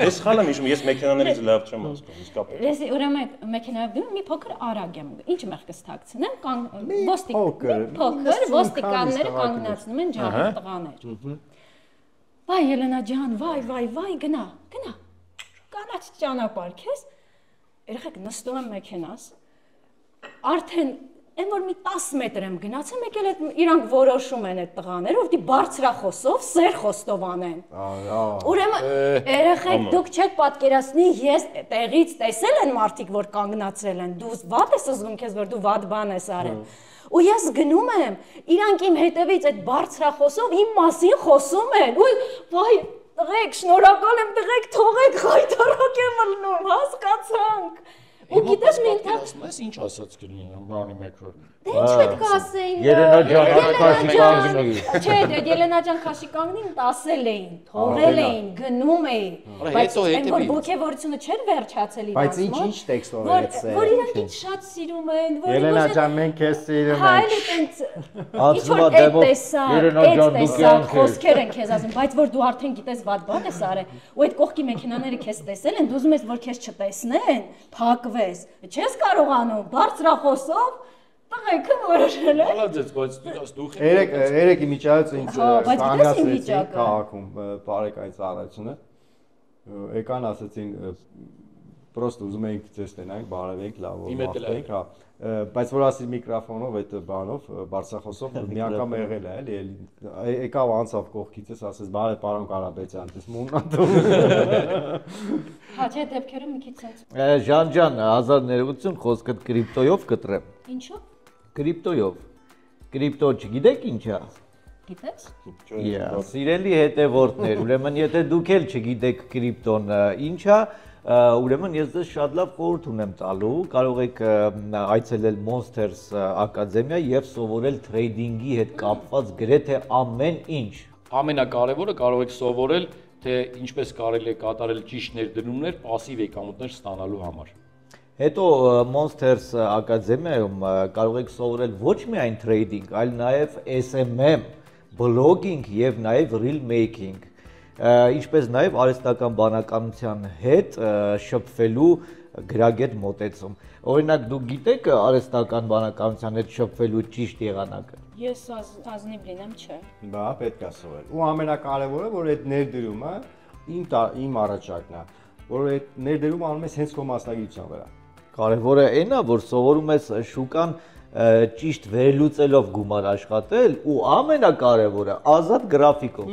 Ես խալեմ հիշում, ես մեքենաներից լավ չեմ հասկանում, իսկապես։ Ես ուրեմն մեքենայով գնում մի փոքր արագ եմ։ Ինչ մեղքս թաքցնեմ, ոստիկանները կանգնացնում են ջահել տղաներ։ Վայ Ելենա ջան, վայ, գնա։ Կանաչ ճանապարհ քեզ։ Երեխեք նստում եմ մեքենաս։ Արդեն այն որ մի 10 մետր եմ գնացել, մեկ էլ իրանք որոշում են այդ տղաները, որ դի բարձրախոսով, սեր խոստով անեն։ Ուրեմն երեխեք դուք չեք պատկերացնի, ես տեղից տեսել են մարդիկ, որ կանգնացրել են, դու վատ ես զգում քեզ, որ դու վատ բան ես արել։ Ու ես գնում եմ, իրանք իմ հետևից այդ բարձրախոսով իմ մասին խոսում են։ Ու վայ, տղեկ, շնորհակալ եմ, տղեկ, թողեք, խայտարակ եմ ելնում, հասկացանք։ Ու գիտես մի ասում ես ինչ ասած կլինի բանի մեկը։ Դե ինչ պետք է ասեին։ Ելենա ջան, քաշի կանգնի։ Չէ, դե Ելենա ջան քաշի կանգնին, ասել էին, թողել էին, գնում էին։ Բայց այն որ ոգևորությունը չէր վերջացել իրաց։ Բայց ինչ տեքստով էր էս։ Որ իրանք ինչ շատ սիրում են, որ Ելենա ջան, մենք քեզ սիրում ենք։ Հայլի տենց այդ խոսքեր են քեզ ասում, բայց որ դու արդեն գիտես վատ բան ես արել, ու այդ կողքի մեքենաները քեզ տեսել են, դու ուզում ես որ քեզ չտեսնեն, փակվես։ Չես կարողանում բարձրախոսով տղեկը որոշել է։ Հալածեց, բայց դու Երեք իմիջայից ինձ կանգնացրեցին քաղաքում բարեկայից առաջինը։ Եկան ասեցին Պրոստը ուզում ենք ձեզ տենանք, բարևենք, լավ Իմ հետ էլ է։ մաղթենք, հա։ Բայց որ ասի միկրոֆոնով այդ բանով, բարձրախոսով մի անգամ եղել է, էլի եկավ անցավ կողքիցս, ասես բարև պարոն Կարապետյան, դες մունատում։ Հա, չէ, դեպքերը մի քիչ sense։ Ժան ջան, 1000 ներողություն, խոսքը կրիպտոյով կտրեմ։ Ինչու՞։ Կրիպտոյով։ Կրիպտո չգիտեք ինչ է։ Գիտես։ Սիրելի հետևորդներ, ուրեմն եթե դուք էլ չգիտեք կրիպտոն ինչ է, ուրեմն ես ձեզ շատ լավ խորհուրդ ունեմ տալու, կարող եք այցելել Monsters Academia եւ սովորել թրեյդինգի հետ կապված գրեթե ամեն ինչ։ Ամենակարևորը կարող եք սովորել, թե ինչպես կարելի է կատարել ճիշտ ներդրումներ пассив եկամուտներ ստանալու համար։ Հետո Monsters Academia-ում կարող եք սովորել ոչ միայն թրեյդինգ, այլ նաեւ SMM, blogging եւ նաեւ reel making, ինչպես նաեւ արհեստական բանականության հետ շփվելու գրագետ մոտեցում։ Օրինակ դուք գիտեք արհեստական բանականության հետ շփվելու ճիշտ եղանակը։ Ես ազնիվ լինեմ, չէ։ Բա պետք է սովորել։ Ու ամենակարևորը, որ այդ ներդրումը իմ առաջարկն է, որ այդ ներդրումը անում ես հենց քո մասնագիտության վրա։ Կարևորը այն է, որ սովորում ես շուկան ճիշտ վերլուծելով գումար աշխատել ու ամենակարևորը ազատ գրաֆիկով։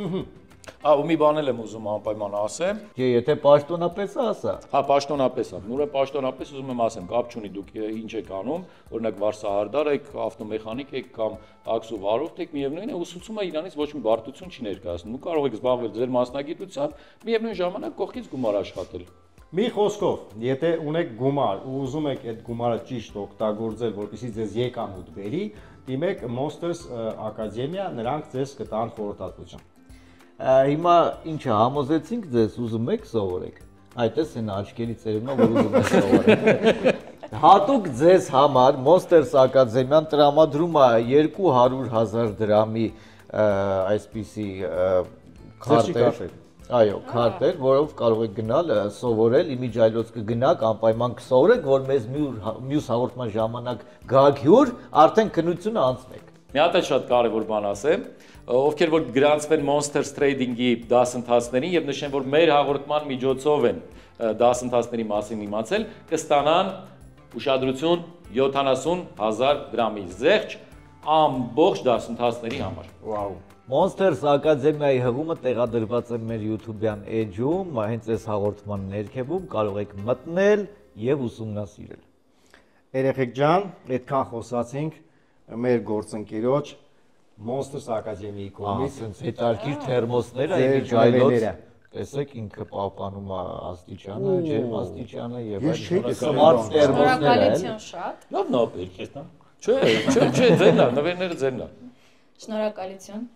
Ու մի բան էլ եմ ուզում անպայման ասեմ։ Եթե պաշտոնապես ասա։ Հա, պաշտոնապես է։ Նույնը պաշտոնապես ուզում եմ ասեմ, կապ չունի դուք ինչ եք անում, օրինակ վարսահարդար եք, ավտոմեխանիկ եք կամ տաքսու վարորդ եք, միևնույն է ուսուցումը իրանից ոչ մի բարդություն չի ներկայացնում։ Դուք կարող եք զբաղվել ձեր մասնագիտությամբ, միևնույն ժամանակ կողքից գումար աշխատել։ Մի խոսքով, եթե ունեք գումար ու ուզում եք այդ գումարը ճիշտ օգտագործել, որպեսզի ձեզ եկամուտ բերի, դիմեք Monsters Academia, նրանք ձեզ կտան խորհրդատվություն։ Հիմա ինչը համոզեցինք ձեզ, ուզում եք սովորեք։ Այդպես են աչքերի ծերունա, որ ուզում եք սովորեք։ Հատուկ ձեզ համար Monsters Academia-ն տրամադրում է 200,000 դրամի այսպիսի քարտեր։ Այո, քարտեր, որով կարող եք գնալ սովորել, իմիջայլոց կգնաք, անպայման կսովորեք, որ մեզ մյուս հաղորդման ժամանակ գաք հյուր, արդեն քննությունը անցնեք։ Մի հատ շատ կարևոր բան ասեմ, ովքեր որ գրանցվեն Monsters Trading-ի դասընթացներին եւ նշեն, որ մեր հաղորդման միջոցով են դասընթացների մասին իմացել, կստանան ուշադրություն 70,000 դրամի զեղչ ամբողջ դասընթացների համար։ Վաու։ Monsters Academia-ի հղումը տեղադրված է մեր YouTube-յան էջում, հենց այս հաղորդման ներքևում կարող եք մտնել եւ ուսումնասիրել։ Երեխեք ջան, այդքան խոսացինք մեր գործընկերոջ Monsters Academy-ի կողմից, Ասենց հետարքիր թերմոսները, իմիջայլոց, տեսեք ինքը պահպանում է աստիճանը, ջերմ աստիճանը եւ այլն։ Smart թերմոսները։ Շնորհակալություն շատ։ Լավ նապեր, քեզ տա։ Չէ, ձերն է, նվերները ձերն է։ Շնորհակալություն։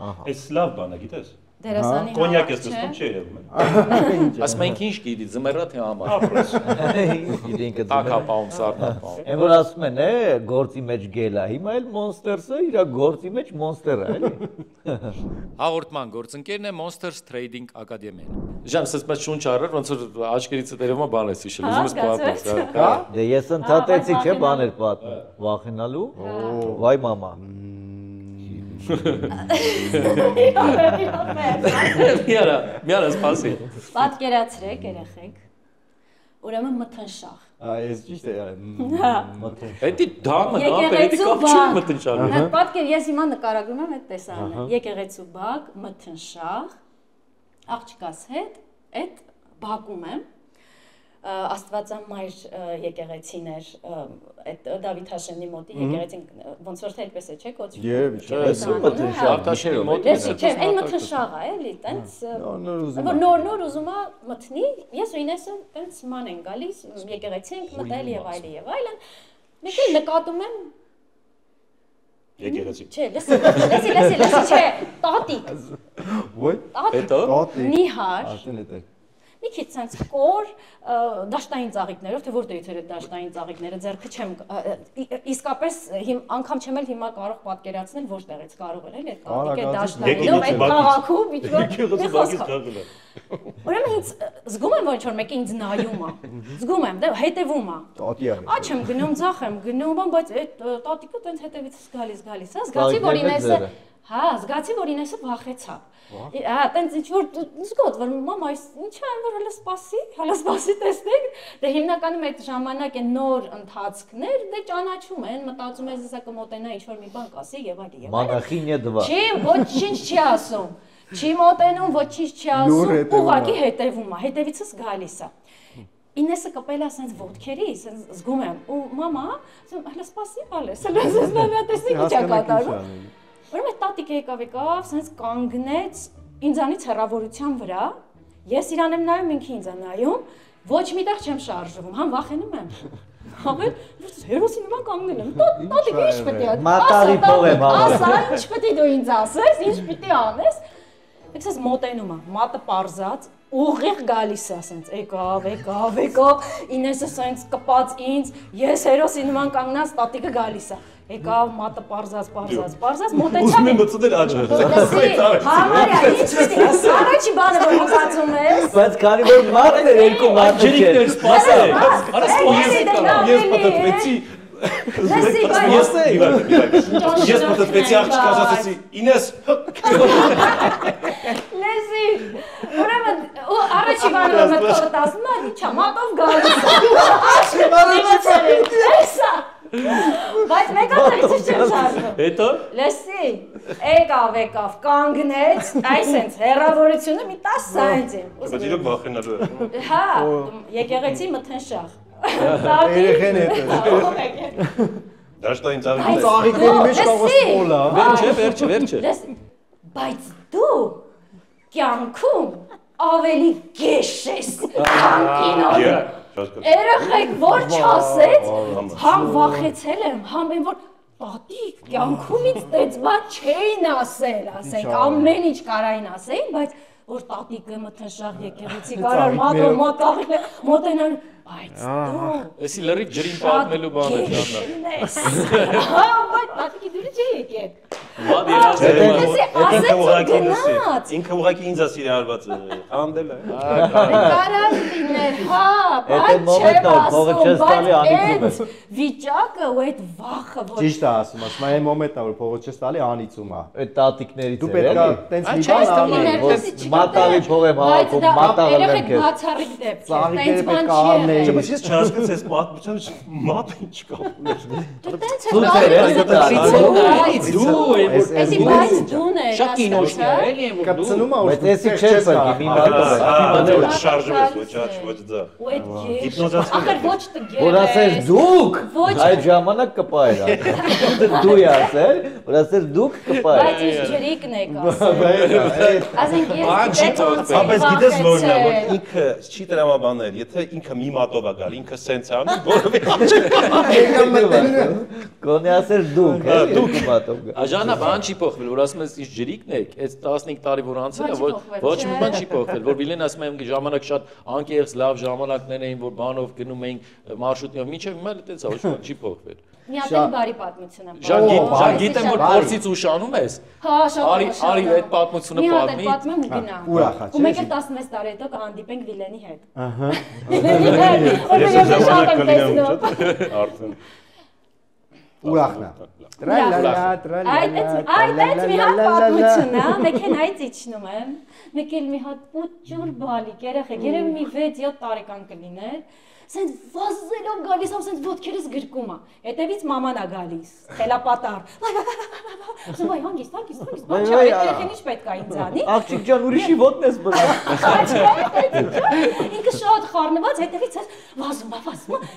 Այս լավ բան է, գիտես։ Դերասանի Կոնյակ ես տեսնում, չէ երևում։ Ասում ենք ինչ գիտի, ձմեռա թե համար։ Ապրես։ Իրենքը Տակապաում, սառնապաում։ Այն որ ասում են, գործի մեջ գելա, հիմա էլ Monsters-ը իր գործի մեջ Monster-ը, էլի։ Հաղորդման գործընկերն է Monsters Trading Academy-ն։ Ժամ, ասես մեծ շունչ առար, ոնց որ աչքերից դերևը բան ես հիշել, ուզում ես պատմես, հա։ Դե ես ընդհատեցի, չէ, բաներ պատմել։ Վախենալու։ Վայ մամա։ Միարա, սպասի։ Պատկերացրեք երեխեք։ Ուրեմն մթնշաղ։ Այս ճիշտ է։ Էդի դամը, էդի կապ չի մտնշաղը։ Պատկեր, ես հիմա նկարագրում եմ այդ տեսարանը։ Եկեղեցու բակ, մթնշաղ, աղջկաս հետ, այդ բակում եմ Աստվածամայր եկեղեցիներ, այդ Դավիթ Հաշեմի մոտի եկեղեցին ոնց որ թե այդպես է, չէ՞, կոչվում։ Երևի, չէ։ Արտաշերի մոտի Չէ, այն մթնշաղ է, էլի, տենց որ նոր ուզում է մթնի, ես ու Ինեսը տենց ման են գալիս, եկեղեցի ենք մտել եւ այլն։ Մեկ էլ նկատում եմ Եկեղեցի։ Չէ, լսի, չէ, տատիկ։ Ոյ։ Հետո Նիհար։ Արդեն էդ է։ Մի քիչ sense կոր դաշտային ծաղիկներով, թե որտեղից էր այդ դաշտային ծաղիկները, ձեռքը չեմ իսկապես անգամ չեմ էլ հիմա կարող պատկերացնել որտեղից կարող էր էլի այդ դաշտայինով այդ քաղաքում իջնում։ Ուրեմն ինձ զգում եմ, որ ինչ-որ մեկը ինձ նայում է։ Զգում եմ, դե հետևում է։ Տատի է։ Աչ եմ գնում, ձախ եմ գնում, բայց այդ տատիկը տենց հետևից գալիս, հա, զգացի, որ Ինեսը Հա, զգացի, որ Ինեսը վախեցավ։ Հա, տենց ինչ որ զգոց, որ մամա, ինչ է, որ հələ սպասի տեսնեք, դե հիմնականում այդ ժամանակ է նոր ընթացքներ, դե ճանաչում են, մտածում ես հեսա կմոտենա ինչ որ մի բան կասի եւ այլն եւ այլն։ Մագախինյա դվա։ Չի, ոչինչ չի ասում։ Չի մոտենում, ոչինչ չի ասում, ուղղակի հետևում է, հետևիցս գալիս է։ Ինեսը կպել է ասենց ոտքերի, ասենց զգում եմ, ու մամա, ասում, հələ սպասի, ալես, ասես նա տեսնի ինչ է կատարում։ Ուրեմն տատիկը եկավ, ասենց կանգնեց ինձանից հեռավորության վրա, ես իրան եմ նայում, ինքը ինձ է նայում, ոչ միտեղ չեմ շարժվում, համ վախենում եմ։ Հավետ, հերոսի նման կանգնել եմ, տատիկը ինչ պետք է Մատարի փող եմ հավաք։ ասա, ինչ պետք է դու ինձ ասես, ինչ պիտի անես։ Եկես մոտենում է, մատը պարզած, ուղիղ գալիս է, ասենց, եկավ, Ինեսը ասենց կպած ինձ, ես հերոսի նման կանգնած, տատիկը գալիս է։ Եկավ, մատը պարզած, մոտեցավ։ Ուզում եմ մտցնել աչքերը։ Համարյա, ինչ պիտի, առաջի բանը որ մտածում ես։ Բայց քանի որ մատն էր երկու մատը չէր։ Սպասել։ Արա Ես պատտվեցի։ Լսի, Ես ես պատտվեցի աղջկաս ասեցի Ինես Լսի, ուրեմն առաջի բանը որ մտքովդ ասում է, ինչա, մատով գալիս է։ Էսա։ Բայց մեկատերից չեմ շարժվում։ Հետո Լսի, եկավ, կանգնեց, այսենց հեռավորությունը մի 10 սանտիմ։ Բայց իրոք վախենալու է։ Հա, եկեղեցի մթնշաղ։ Երեխեն հետ։ Դաշտային ծաղիկներ։ Ծաղիկների մեջ կարող է սպոլա։ վերջը։ Լսի, բայց դու կյանքում ավելի գեշ ես, քան կինոյը։ Երեխեք որ չասեց, համ վախեցել եմ, համ եմ որ տատիկ կյանքում ինձ տենց բան չէին ասել, ասենք ամեն ինչ կարային ասեին, բայց որ տատիկը մթնշաղ եկեղեցի կարար մատաղ մոտենան, բայց դու Էսի լրի ջրին պատմելու բան է ճանա։ հա, բայց տատիկի դուրը չի եկել։ Ինքը ուղղակի ինձ է սիրահարված խանդել է։ Կարան լիներ, հա, Այդ մոմենտը փողը չես տալի անիծում է։ վիճակը ու այդ վախը, որ Ճիշտ է ասում, ասում այն մոմենտը որ փողը չես տալի անիծում է։ Այդ տատիկներից Դու է։ պետք է տենց մի բան անես։ Մատալի փող եմ հավաքում, մատաղ եմ երեխեք քեզ։ բացառիկ դեպք է, Ծաղիկները տենց բան պետք է չի անեի։ եղել։ Բայց ես չհասկացա այս մատը ինչ կա։ Դու տենց Դու ձեր ես Դու Էսի բայց դուն է, Շատ կինոշնի է, էլի եմ որ դու Կպցնում է Բայց էսի չես բակի, մի մատով է։ Շարժում ես ոչ աչ ոչ դա։ ու այդ գեշ, Հիպնոզացվում ախր ոչ տգեր Որ ասես դուք, Ոչ։ այդ ժամանակ կպայր։ Դու ասել, որ ասես դուք կպայր։ բայց ես ջրիկն եք ասում։ Ասենք ես Բայց գիտես որն է, որ ինքը չի տրամաբանել, եթե ինքը մի մատով է գալ, ինքը սենց է անում, որովհետեւ Գոնե ասել դուք, դուք մատով գա։ Աժանա բան չի փոխվել, որ ասում ես ինչ ջրիկն եք, այդ 15 տարի որ անցել է, ոչ մի բան չի փոխվել, որ Վիլեն ասում եմ ժամանակ շատ անկեղծ լավ ժամանակներ էին, որ բանով գնում էին մարշրուտներով, մինչև հիմա էլ այդպես է, ոչ մի բան չի փոխվել։ մի հատ էլ բարի պատմություն եմ։ Ժան գիտեմ որ փորձից ուշանում ես։ Հա, շատ Արի այդ պատմությունը մի հատ էլ պատմի։ պատմեմ ու գնամ։ Ուրախ է, Ու մեկ էլ 16 տարի հետո կհանդիպենք Վիլենի հետ։ Ահա։ ես ժամանակ կլինեմ արդեն Ուրախն է։ Տրալալա, Այդ մի հատ պատմություն է, մեքենայից իջնում եմ, մեկ էլ մի հատ պուճուր բալիկ երեխեք, երևի մի 6-7 տարեկան կլիներ, սենց վազելով գալիս, սենց ոտքերս գրկում է, հետևից մաման է գալիս, խելապատար, ասում այ հանգիստ, բան չէ, այդ երեխեն ինչ պետք է ինձ անի, Աղջիկ ջան, ուրիշի ոտն ես բռնում։ ինքը շատ խառնված, հետևից վազում,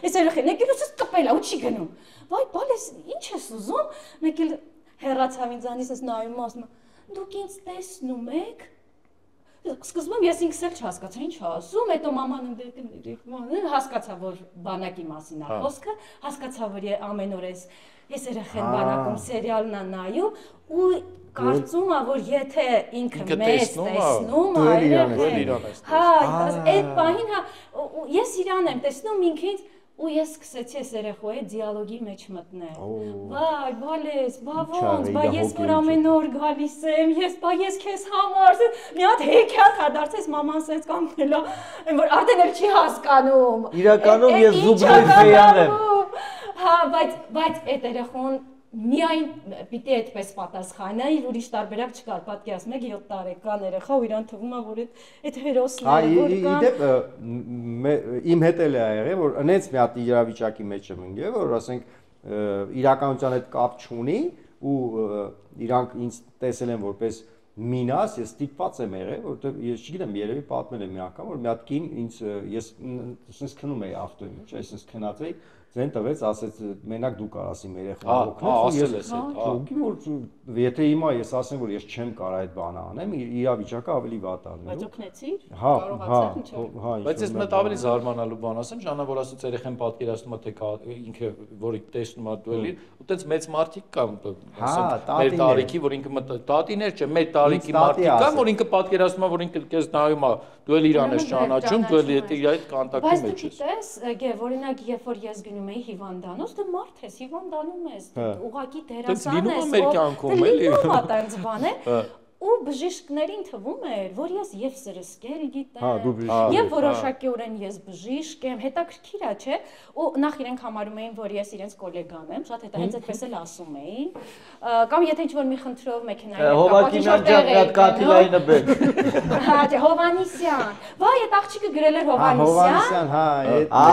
այս երեխեն եկելուց կպել է ու չի գնում, վայ բալես, ինչ ես ուզում, մեկ էլ հեռացավ ինձանից ես նայում ասում, դուք ինձ տեսնում եք, սկզբում ես ինքս էլ չհասկացա ինչ ասում, հետո մաման հասկացա, որ բանակի մասին է խոսքը, հասկացա, որ ամեն օր ես երեխեն բանակում սերիալն է նայում ու կարծում է, որ եթե ինքը մեզ տեսնում է, երեխեն, հա, այդ պահին, ես իրան եմ տեսնում ինքից, ու ես սկսեցի այս երեխայի դիալոգի մեջ մտնել։ Վայ, բալես, բա ոնց, բա ես որ ամեն օր գալիս եմ, ես քեզ համար, մի հատ հեքիաթ է դարձել, մաման սենց կանգնել է, որ արդեն էլ չի հասկանում։ Իրականում ես Զուբլոյ Ֆեյան եմ։ Հա, բայց այդ երեխուն միայն պիտի այդպես պատասխանայի, ուրիշ տարբերակ չկար, պատկերացնում եք 7 տարեկան երեխա ու իրան թվում է, որ այդ հերոսները որ կան։ Իդեպ իմ հետ էլ է եղել, որ այնց մի հատ իրավիճակի մեջ եմ ընկել, որ ասենք իրականության հետ կապ չունի ու իրանք ինձ տեսել են որպես մինաս, ես ստիպված եմ եղել, որովհետև ես չգիտեմ, երևի պատմել եմ մի անգամ, որ մի հատ կին ինձ ես ասես քնում էի ավտոյի մեջ, այսպես քնած էի, ձեն տվեց, ասեց մենակ դու կարաս իմ երեխան օգնես, որ եթե հիմա ես ասեմ, որ ես չեմ կարող այդ բանը անեմ, իրավիճակը ավելի վատ ա։ Բայց օգնեցիր, կարողացար, բայց ես մեծ ավելի զարմանալու բան ասեմ, Ժանա, որ ասած երեխան պատկերացնում է թե ինքը որի տեսնում է դու էլի, ու տենց մեծ մարդիկ կան, ասենք մեր տարիքի, որ ինքը տատիներ չէ, մեր տարիքի մարդիկ կան, որ ինքը պատկերացնում է, որ ինքը քեզ նայում է, դու էլ իրան ես ճանաչում, դու էլ իր այդ կոնտակտի մեջ ես։ Բայց գիտես, օրինակ, երբ որ ես գնում էի հիվանդանոց, դու մարդ ես, հիվանդանում ես, ուղղակի դերասան ես, մեր կյանքում էլի։ Տենց բան է։ Ու բժիշկներին թվում էր, որ ես եւ սրսկել գիտեմ, եւ որոշակիորեն ես բժիշկ եմ, հետաքրքիր է, չէ՞։ Ու նախ իրենք համարում էին, որ ես իրենց գոլեգան եմ, շատ հետո հենց այդպես էլ ասում էին։ Կամ եթե ինչ-որ մի խնդրով մեքենայի հետ կապված ինչ-որ տեղ Հովակի Նանջան Կաթիլայինը բեք։ Հա, Հովանիսյան։ Վայ, այդ աղջիկը գրել էր Հովանիսյան։ հա,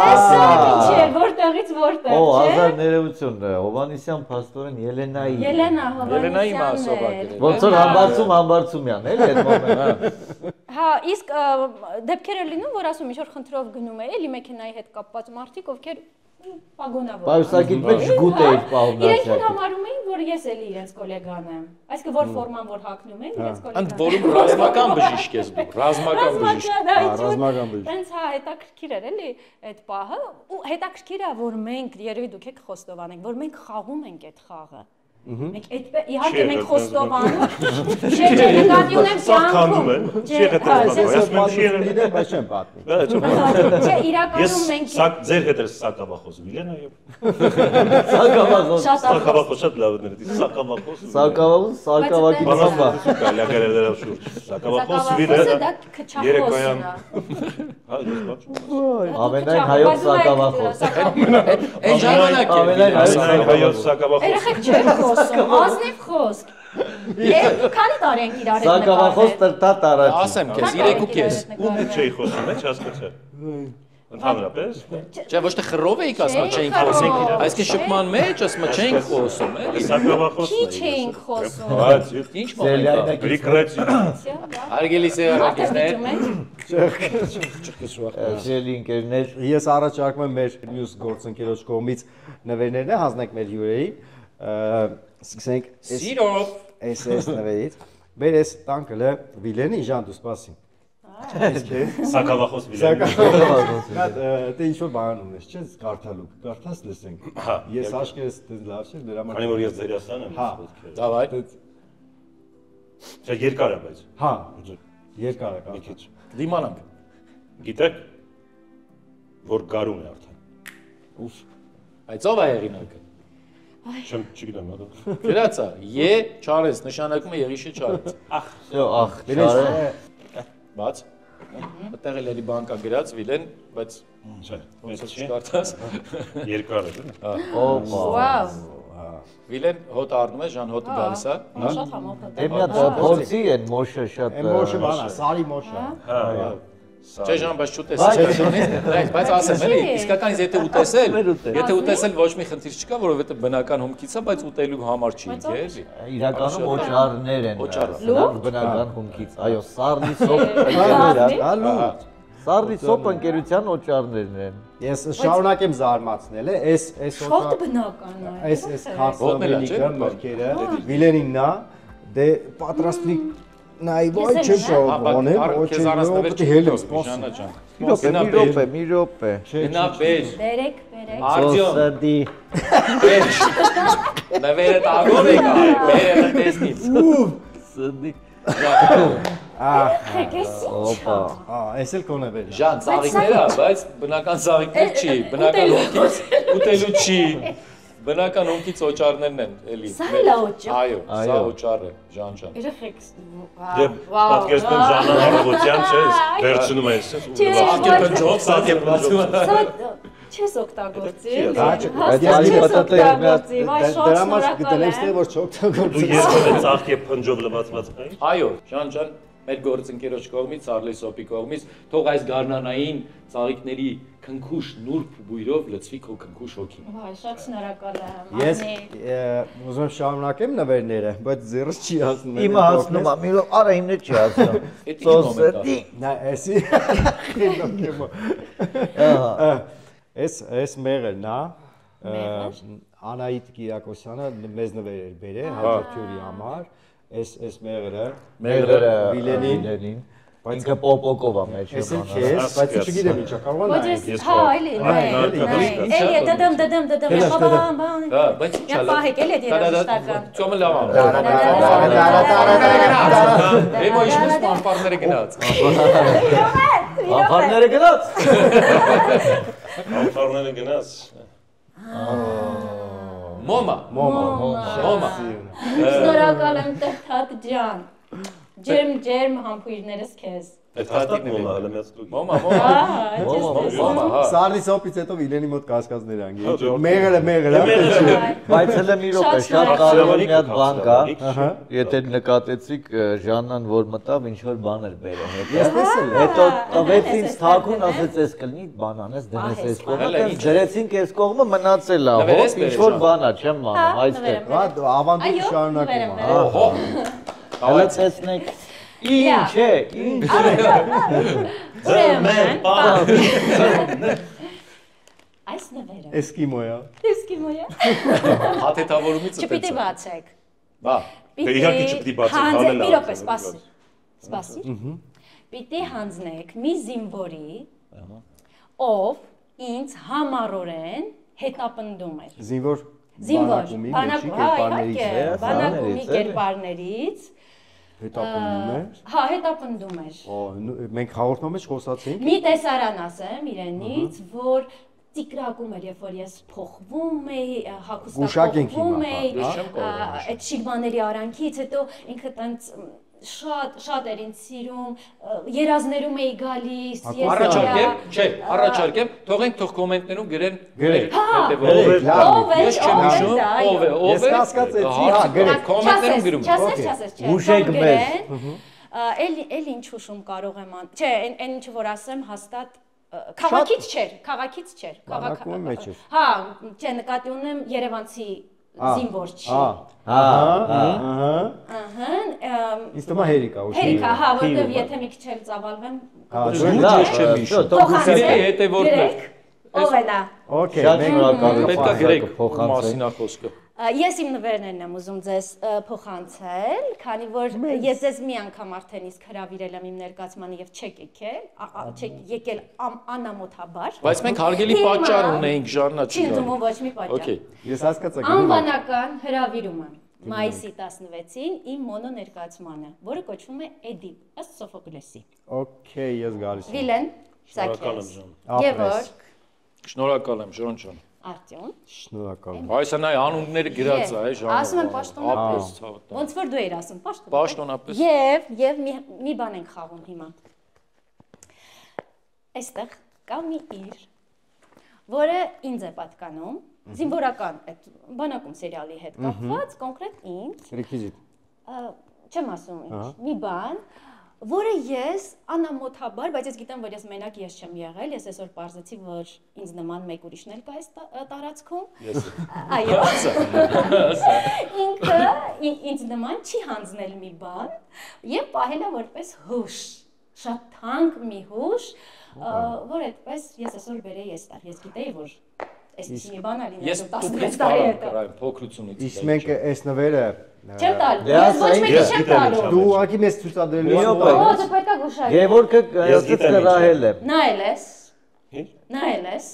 Տեսա ինչ էր, որտեղից որտեղ, չէ՞։ Օ, հազար ներողություն, Հովանիսյան փաստորեն Ելենայի։ Ելենա Ելենայի Հովանիսյանն մասով էր։ Ոնց որ Համբարձումյան, էլի այդ մոմենտը։ Հա, իսկ դեպքեր են լինում, որ ասում ինչ-որ խնդրով գնում է, էլի մեքենայի հետ կապված մարդիկ, ովքեր պագոնավոր։ Պայուսակիդ մեջ ժգուտ էիր պահում Իրենք նացիակի։ համարում էին, որ ես էլի իրենց գոլեգան եմ։ Այսինքն որ ֆորման որ հագնում են, իրենց գոլեգան։ Ընդ որում ռազմական բժիշկ ես դու, ռազմական բժիշկ։ ռազմական բժիշկ։ Տենց հա, հետաքրքիր էր էլի այդ պահը, ու հետաքրքիր է, որ մենք երևի դուք եք խոստովան եք, որ մենք խաղում ենք այդ խաղը։ Մենք այդպես իհարկե մենք խոստովանում, չէ, նկատի ունեմ Սականում են, չի հետևում, ասում եմ չի գիտեմ, բայց չեմ պատմի։ Չէ, իրականում մենք ձեր հետ էլ սակավախոս Վիլենա եւ Սակավախոս։ սակավախոս շատ լավ է դի սակավախոս Սակավախոս, Սակավակի բանասա բանա։ կարելի է գրել դրա շուրջ սակավախոս Վիլենա դա քչախոսն է։ հա ես պատմում Ամենայն հայոց Սակավախոս։ Այն ժամանակ Ամենայն հայոց սակավախոս Երեխեք չեն խոսում, ազնիվ խոսք։ Քանի տարի ենք իրար հետ Սակավախոս տրտատ առաջ։ ասեմ քեզ 3.5 ում հետ չէի խոսում չհասկացա ընդհանրապես Չէ, ոչ թե խռով էիք ասում, չէինք խոսում։ Այսինքն շփման մեջ ասում չէինք խոսում, էլի։ սակավախոս Քիչ էինք խոսում։ բայց Ինչ մոմենտ։ գրիկրեցի Արգելի սերակիցներ։ Սիրելի ընկերներ, Ես առաջարկում եմ մեր մյուս գործընկերոջ կողմից նվերներն հանձնենք մեր հյուրերին։ Սկսենք Սիրով։ այս նվերից։ Մեր այս տանկը Վիլենի Ժան դու սպասի։ սակավախոս Վիլենա Դե ինչ որ բան ունես, չէ՞, կարդալու։ Կարդաս լսենք։ Ես աշկերս դες լավ չէ, դրա համար։ քանի որ ես դերասան եմ Հա։ Դավայ։ Չէ երկար է բայց Հա, երկար է մի քիչ Դիմանանք։ գիտեք որ գարուն է արդեն Ուֆ։ Այս ով է եղինակը։ չգիտեմ հա Գրածա, Է Չարես նշանակում է Եղիշե Չարես։ ահ, շարե։ Բաց։ Այդտեղ էլ էլի բանկա գրած Վիլեն, բայց չէ ոնց չէ չկարդաս։ երկար է դե Օպա։ Վաու։ Վիլեն հոտ առնում է, Ժան հոտը գալիս է։ Շատ համոփոթ։ Դե մի հատ փորձի են մոշը շատ։ Այն մոշը բանա, սարի մոշը։ հա Չէ Ժան, բայց չուտես։ Բայց ասեմ էլի, իսկականից եթե ուտեսել ոչ մի խնդիր չկա, որովհետև բնական հումքից է, բայց ուտելու համար չի ինքը էլի։ Իրականում օճառներ են։ Օճառ։ Բնական հումքից։ Այո, Սարլի սոպ։ Սարլի սոպ ընկերության օճառներն են։ Ես շարունակեմ զարմացնել, այս Շատ բնական է։ այս խասովենիկը մրգերը Վիլենինն է, դե պատրաստվի նայ ոչ չեմ կարող քեզ առանցնվել չի հելում, Ժանա ջան։ Մի րոպե։ Գնա բեր։ Բերեք։ Արտյոմ, Սդի։ բեր։ Նվերը տագով եկա, բերը տեսնից։ Սդի։ Օպա։ Այս էլ կոնե բեր։ Ժան, ծաղիկներ է, բայց բնական ծաղիկներ չի, բնական հումքից ուտելու չի։ Բնական հումքից օճառներն են, էլի։ Սա էլ է օճառ։ Այո, սա օճառ է, Ժան ջան։ Երեխեք։ դե պատկերացնում Ժանան առողջյան չէ վերցնում է այսպես Ակեպն ջոց, ակեպն ջոց։ Չես օգտագործի։ Դրա համար գտնեմ ստեղ որ չօգտագործի։ Դու երբևէ ծաղկե փնջով լվացված կայ։ Այո, Ժան, մեր գործընկերոջ կողմից, Սարլի Սոպի կողմից, թող այս գարնանային ծաղիկների քնքուշ նուրբ բույրով լցվի քո քնքուշ հոգին։ Վայ, շատ շնորհակալ եմ։ Ես ուզում եմ շարունակեմ նվերները, բայց ձեռս չի հասնում։ Իմը հասնում է, մի լավ, արա իմն չի հասնում։ Սոսետի։ Նա էսի խինոքեմ։ Ահա։ Էս մեղրն է։ Անահիտ Կիրակոսյանը մեզ նվեր էր բերել հաջորդյուրի համար։ Էս մեղրը Վիլենին բայց ինքը պոպոկով է մեջ։ Էս էլ քեզ, բայց չգիտեմ ինչա, կարող եմ նայել։ Հա, էլի։ Էլի դդմ։ Հա, բայց ի՞նչ է։ Պահեք էլի երաժշտական։ Ծոմը լավ է։ Էմո իշմուս պամպարները գնաց։ Ախարները գնաց։ Անֆարները գնաց։ Մոմա։ Շնորհակալ եմ Տեթատ ջան։ Ջերմ համբույրներս քեզ։ Այդ հաստատ մոմա հələ մեծ դուք։ Մոմա։ Մոմա։ Սարլի Սոպից հետո Վիլենի մոտ կասկածներ անգի։ Մեղրը։ Բայց հələ մի րոպե, շատ կարևոր մի հատ բան կա։ Եթե նկատեցիք Ժաննան որ մտավ ինչ որ բան էր բերել հետո։ Ես տեսել եմ։ Հետո տվեց ինձ թաքուն, ասեց էս կլինի բան անես, դնես էս կողմը, դրեցինք էս կողմը մնացել է, հոп ինչ որ բան է, չեմ անում, այստեղ։ Հա, ավանդույթ շարունակում է։ Օհո։ Հələ տեսնեք ինչ է, ինչ Այս նվերը։ Էսկիմոյա։ Էսկիմոյա։ Հաթեթավորումից Չպիտի բացեք։ Բա։ Դե իհարկե չպիտի բացեք, հանել Մի րոպե, սպասի։ Պիտի հանձնեք մի զինվորի, ով ինձ համառորեն հետապնդում էր։ Զինվոր բանակումի կերպարներից հետապնդում է։ Հա, հետապնդում էր։ Մենք հաղորդման մեջ խոսացինք։ Մի տեսարան ասեմ իրենից, որ տիկրակում էր, երբ որ ես փոխվում էի, հագուստափոխվում էի, այդ շիգմաների արանքից, հետո ինքը տենց շատ էր ինձ սիրում, երազներում էի գալիս, Առաջարկեմ, թողենք թող կոմենտներում գրեն Ես չեմ հիշում, ով է, Ես կասկածեցի, հա, գրեք, կոմենտներում գրում Չասես, Ուշեք մեզ։ Էլ ինչ հուշում կարող եմ ան, չէ, այն ինչը որ ասեմ հաստատ քաղաքից չէր, բանակում մեջ էր։ Հա, չէ, նկատի ունեմ երևանցի զինվոր չի։ Ինձ թվում է հերիկա, ուշ։ Հերիկա, հա, որտեվ եթե մի քիչ էլ ծավալվեմ, ես չեմ հիշում։ Սիրելի հետևորդներ։ Ով է նա։ Okay, Շատ շնորհակալ եմ։ Պետք է գրեք փոխանցել։ մասին է խոսքը։ Ես իմ նվերներն եմ ուզում ձեզ փոխանցել, քանի որ ես ձեզ մի անգամ արդեն իսկ հրավիրել եմ իմ ներկայացմանը եւ չեք եկել անամոթաբար։ Բայց մենք հարգելի պատճառ ունեինք, Ժաննա, Չի ընդունում ոչ մի պատճառ։ Okay։ Ես հասկացա գնում։ Անվանական հրավիրում եմ մայիսի 16-ին իմ մոնո ներկայացմանը, որը կոչվում է Էդիպ ըստ Սոֆոկլեսի։ Okay, ես գալիս եմ։ Վիլեն, Շնորհակալ եմ, Սաքես, Ժան։ Գևորգ, Շնորհակալ եմ, Ժորոն ջան։ Արտյոն։ Շնորհակալ եմ։ Այս նա անունները գրած է, Ժան։ Ասում եմ պաշտոնապես։ Ապես, Ոնց որ դու էիր ասում, Պաշտոնապես։ Եվ մի բան ենք խաղում հիմա։ Այստեղ կա մի իր, որը ինձ է պատկանում, զինվորական այդ բանակում սերիալի հետ կապված, կոնկրետ ինձ։ Ռեքվիզիտ։ Չեմ ասում ինչ, մի բան, որը ես անամոթաբար, բայց ես գիտեմ, որ ես մենակ ես չեմ եղել, ես այսօր պարզեցի, որ ինձ նման մեկ ուրիշն էլ կա այս տարածքում։ Այո։ Ինքը ինձ նման չի հանձնել մի բան եւ պահել է որպես հուշ, շատ թանկ մի հուշ, որ այդպես ես այսօր բերեի այստեղ։ Ես գիտեի, որ այսպես մի բան ալի Ես 16 տարի հետո։ փոքրությունից։ Իսկ մենք այս նվերը Չեմ տալ։ Ես ոչ մեկի չեմ տալու։ դու ուղղակի մեզ ցուցադրելու ես։ Օ, դու պետք է գուշակես։ Գևորգը ծրահել է։ Նայել ես։ Նայել ես։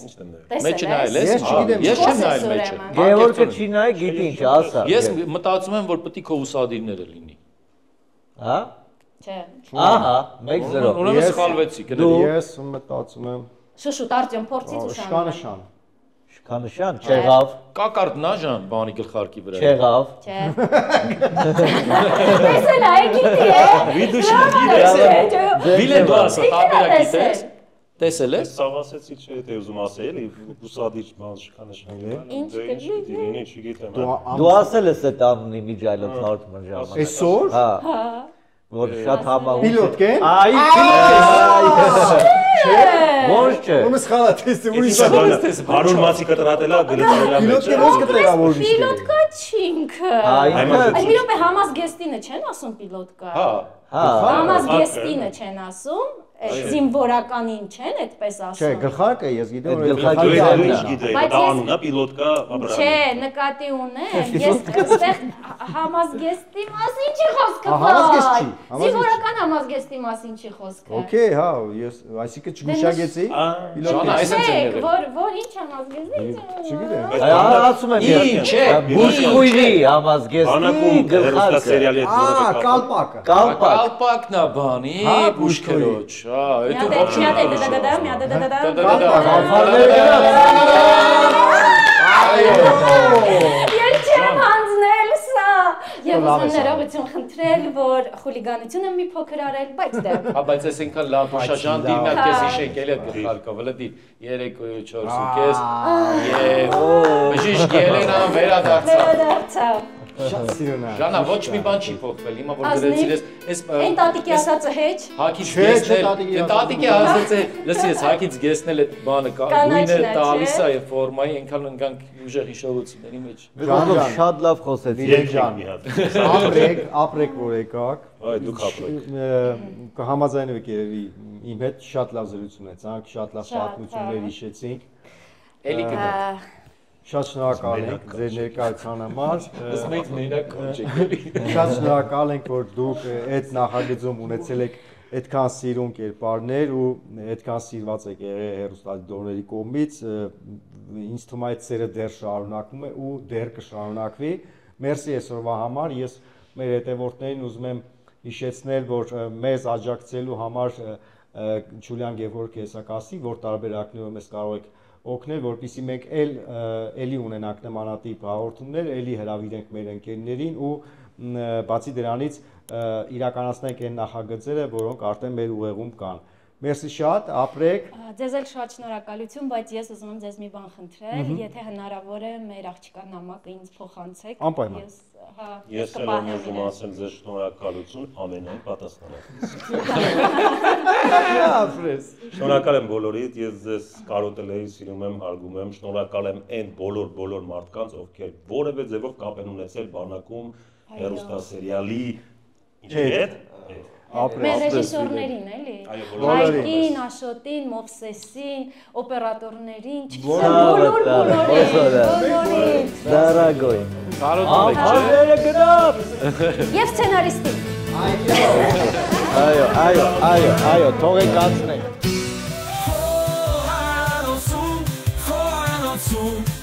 Մեջը նայել ես։ Ես չգիտեմ։ Ես չեմ նայել մեջը։ Գևորգը չի նայ, գիտի ինչ, ասա։ Ես մտածում եմ, որ պետք է քո ուսադիրները լինի։ Հա։ Չէ։ Ահա, 1-0։ Ուրեմն սխալվեցի, գնա։ Ես մտածում եմ Շուշուտ Արտյոմ փորձից ու շանը։ շքանշան։ Շքանշան, չեղավ, Կակարդն ա Ժան, բանի գլխարկի վրա։ չեղավ։ Չէ։ Տեսել այ գիտի է։ Վիդուշ գիտես։ Վիլեն դու ասա, տարբերակ գիտես։ Տեսել ես։ Սա ասեցի չէ, դե ուզում ասել, էլի բուսադիր բան շքանշան։ Ինչ կլինի։ Չգիտեմ։ Դու ասել ես այդ անունի միջայլոց հաղորդման ժամանակ։ Այսօր։ Հա։ Որ շատ համահունչ։ Պիլոտ կեն։ Այ պիլոտ։ Ոչ չէ։ Ո՞ւմ սխալա տեսի ուրիշ Ուրիշ 100 մացի կտրատելա գլխի Պիլոտ կեն ո՞ց կտեղավորվի։ Պիլոտկա չինքը։ Այ Այդ մի րոպե համազգեստինը չեն ասում պիլոտկա։ հա։ Համազգեստինը չեն ասում, զինվորականին չեն այդպես Չէ, ասում։ գլխարկը ես գիտեմ Այդ որ գլխարկը Գիտեի, դա անունա պիլոտկա Աբրահամ։ Չէ, նկատի ունեմ, ես այստեղ համազգեստի մասին չի խոսքը։ Համազգեստ չի, համազգեստ չի։ Զինվորական համազգեստի մասին չի խոսքը։ Okay, հա, ես այսինքն չգուշակեցի։ Ժանա, այս է Չէ, ձեր։ որ ինչ համազգեստի։ Չգիտեմ։ Ասում եմ Ինչ է։ բուժքույրի համազգեստի Բանակում գլխարկը։ սերիալի հետ որը Կալպակը։ Կալպակ։ Կալպակն է բանի, Հա, բուժքերոջ։ Հա, այդ Ես չեմ հանձնել սա։ Եվ ուզում ներողություն խնդրել, որ խուլիգանությունը մի փոքր արել, բայց դե։ Հա, բայց այս ինքան լավ շաշան դիմնա քեզ իշեք էլի այդ գլխարկը, վլդի 3-4.5 եւ բժիշկ Ելենա վերադարձավ։ Վերադարձավ։ Շատ սիրուն է։ Ժանա, ոչ մի բան չի փոխվել, հիմա որ դրեցիր ես Այն տատիկի ասածը հեչ։ հակից Չէ, գեսնել, տատիկի ասած է, լսի ես հակից գեսնել այդ բանը գույնը տալիս է եւ ֆորմայի այնքան ընկանք ուժեղ հիշողությունների մեջ։ Ժանով շատ լավ խոսեցի։ Իրեն ջան։ Ապրեք որ եկաք։ Այ դուք ապրեք։ Կհամաձայնվեք երևի իմ հետ շատ լավ զրույց ունեցանք, շատ լավ պատմություններ հիշեցինք։ Էլի կդա։ Շատ շնորհակալ ենք ձեր ներկայության համար։ Ըստ մենք մենակ չենք։ Շատ շնորհակալ ենք, որ դուք այդ նախագծում ունեցել եք այդքան սիրուն կերպարներ ու այդքան սիրված եք եղել հեռուստադիտողների կողմից։ Ինձ թվում է այդ սերը դեռ շարունակվում է ու դեռ կշարունակվի։ Մերսի այսօրվա համար։ Ես մեր հետևորդներին ուզում եմ հիշեցնել, որ մեզ աջակցելու համար Ջուլիան Գևորգ հեսակասի, որ տարբերակներով մեզ կարող եք օգնել, որպեսզի մենք էլի ունենանք նմանատիպ հաղորդումներ, էլի հրավիրենք մեր ընկերներին ու բացի դրանից իրականացնենք այն նախագծերը, որոնք արդեն մեր ուղեղում կան։ Մերսի շատ, ապրեք։ Ձեզ էլ շատ շնորհակալություն, բայց ես ուզում եմ ձեզ մի բան խնդրել, եթե հնարավոր է մեր աղջկա նամակը ինձ փոխանցեք։ Անպայման։ Ես էլ եմ ուզում ասել ձեզ շնորհակալություն ամենայն պատասխանատվից։ Շնորհակալ եմ բոլորիդ, ես ձեզ կարոտել էի, սիրում եմ, հարգում եմ, շնորհակալ եմ այն բոլոր մարդկանց, ովքեր որևէ ձևով կապ են ունեցել բանակում հեռուստասերիալի ինչի հետ։ Մեր ռեժիսորներին էլի։ Հայկին, Աշոտին, Մովսեսին, օպերատորներին, բոլորին։ Դարագոյն։ Կարոտում եք, չէ՞։ Ամբարները գնաց։ Եվ սցենարիստին։ Այո, թողեք անցնենք։ Խոհանոցում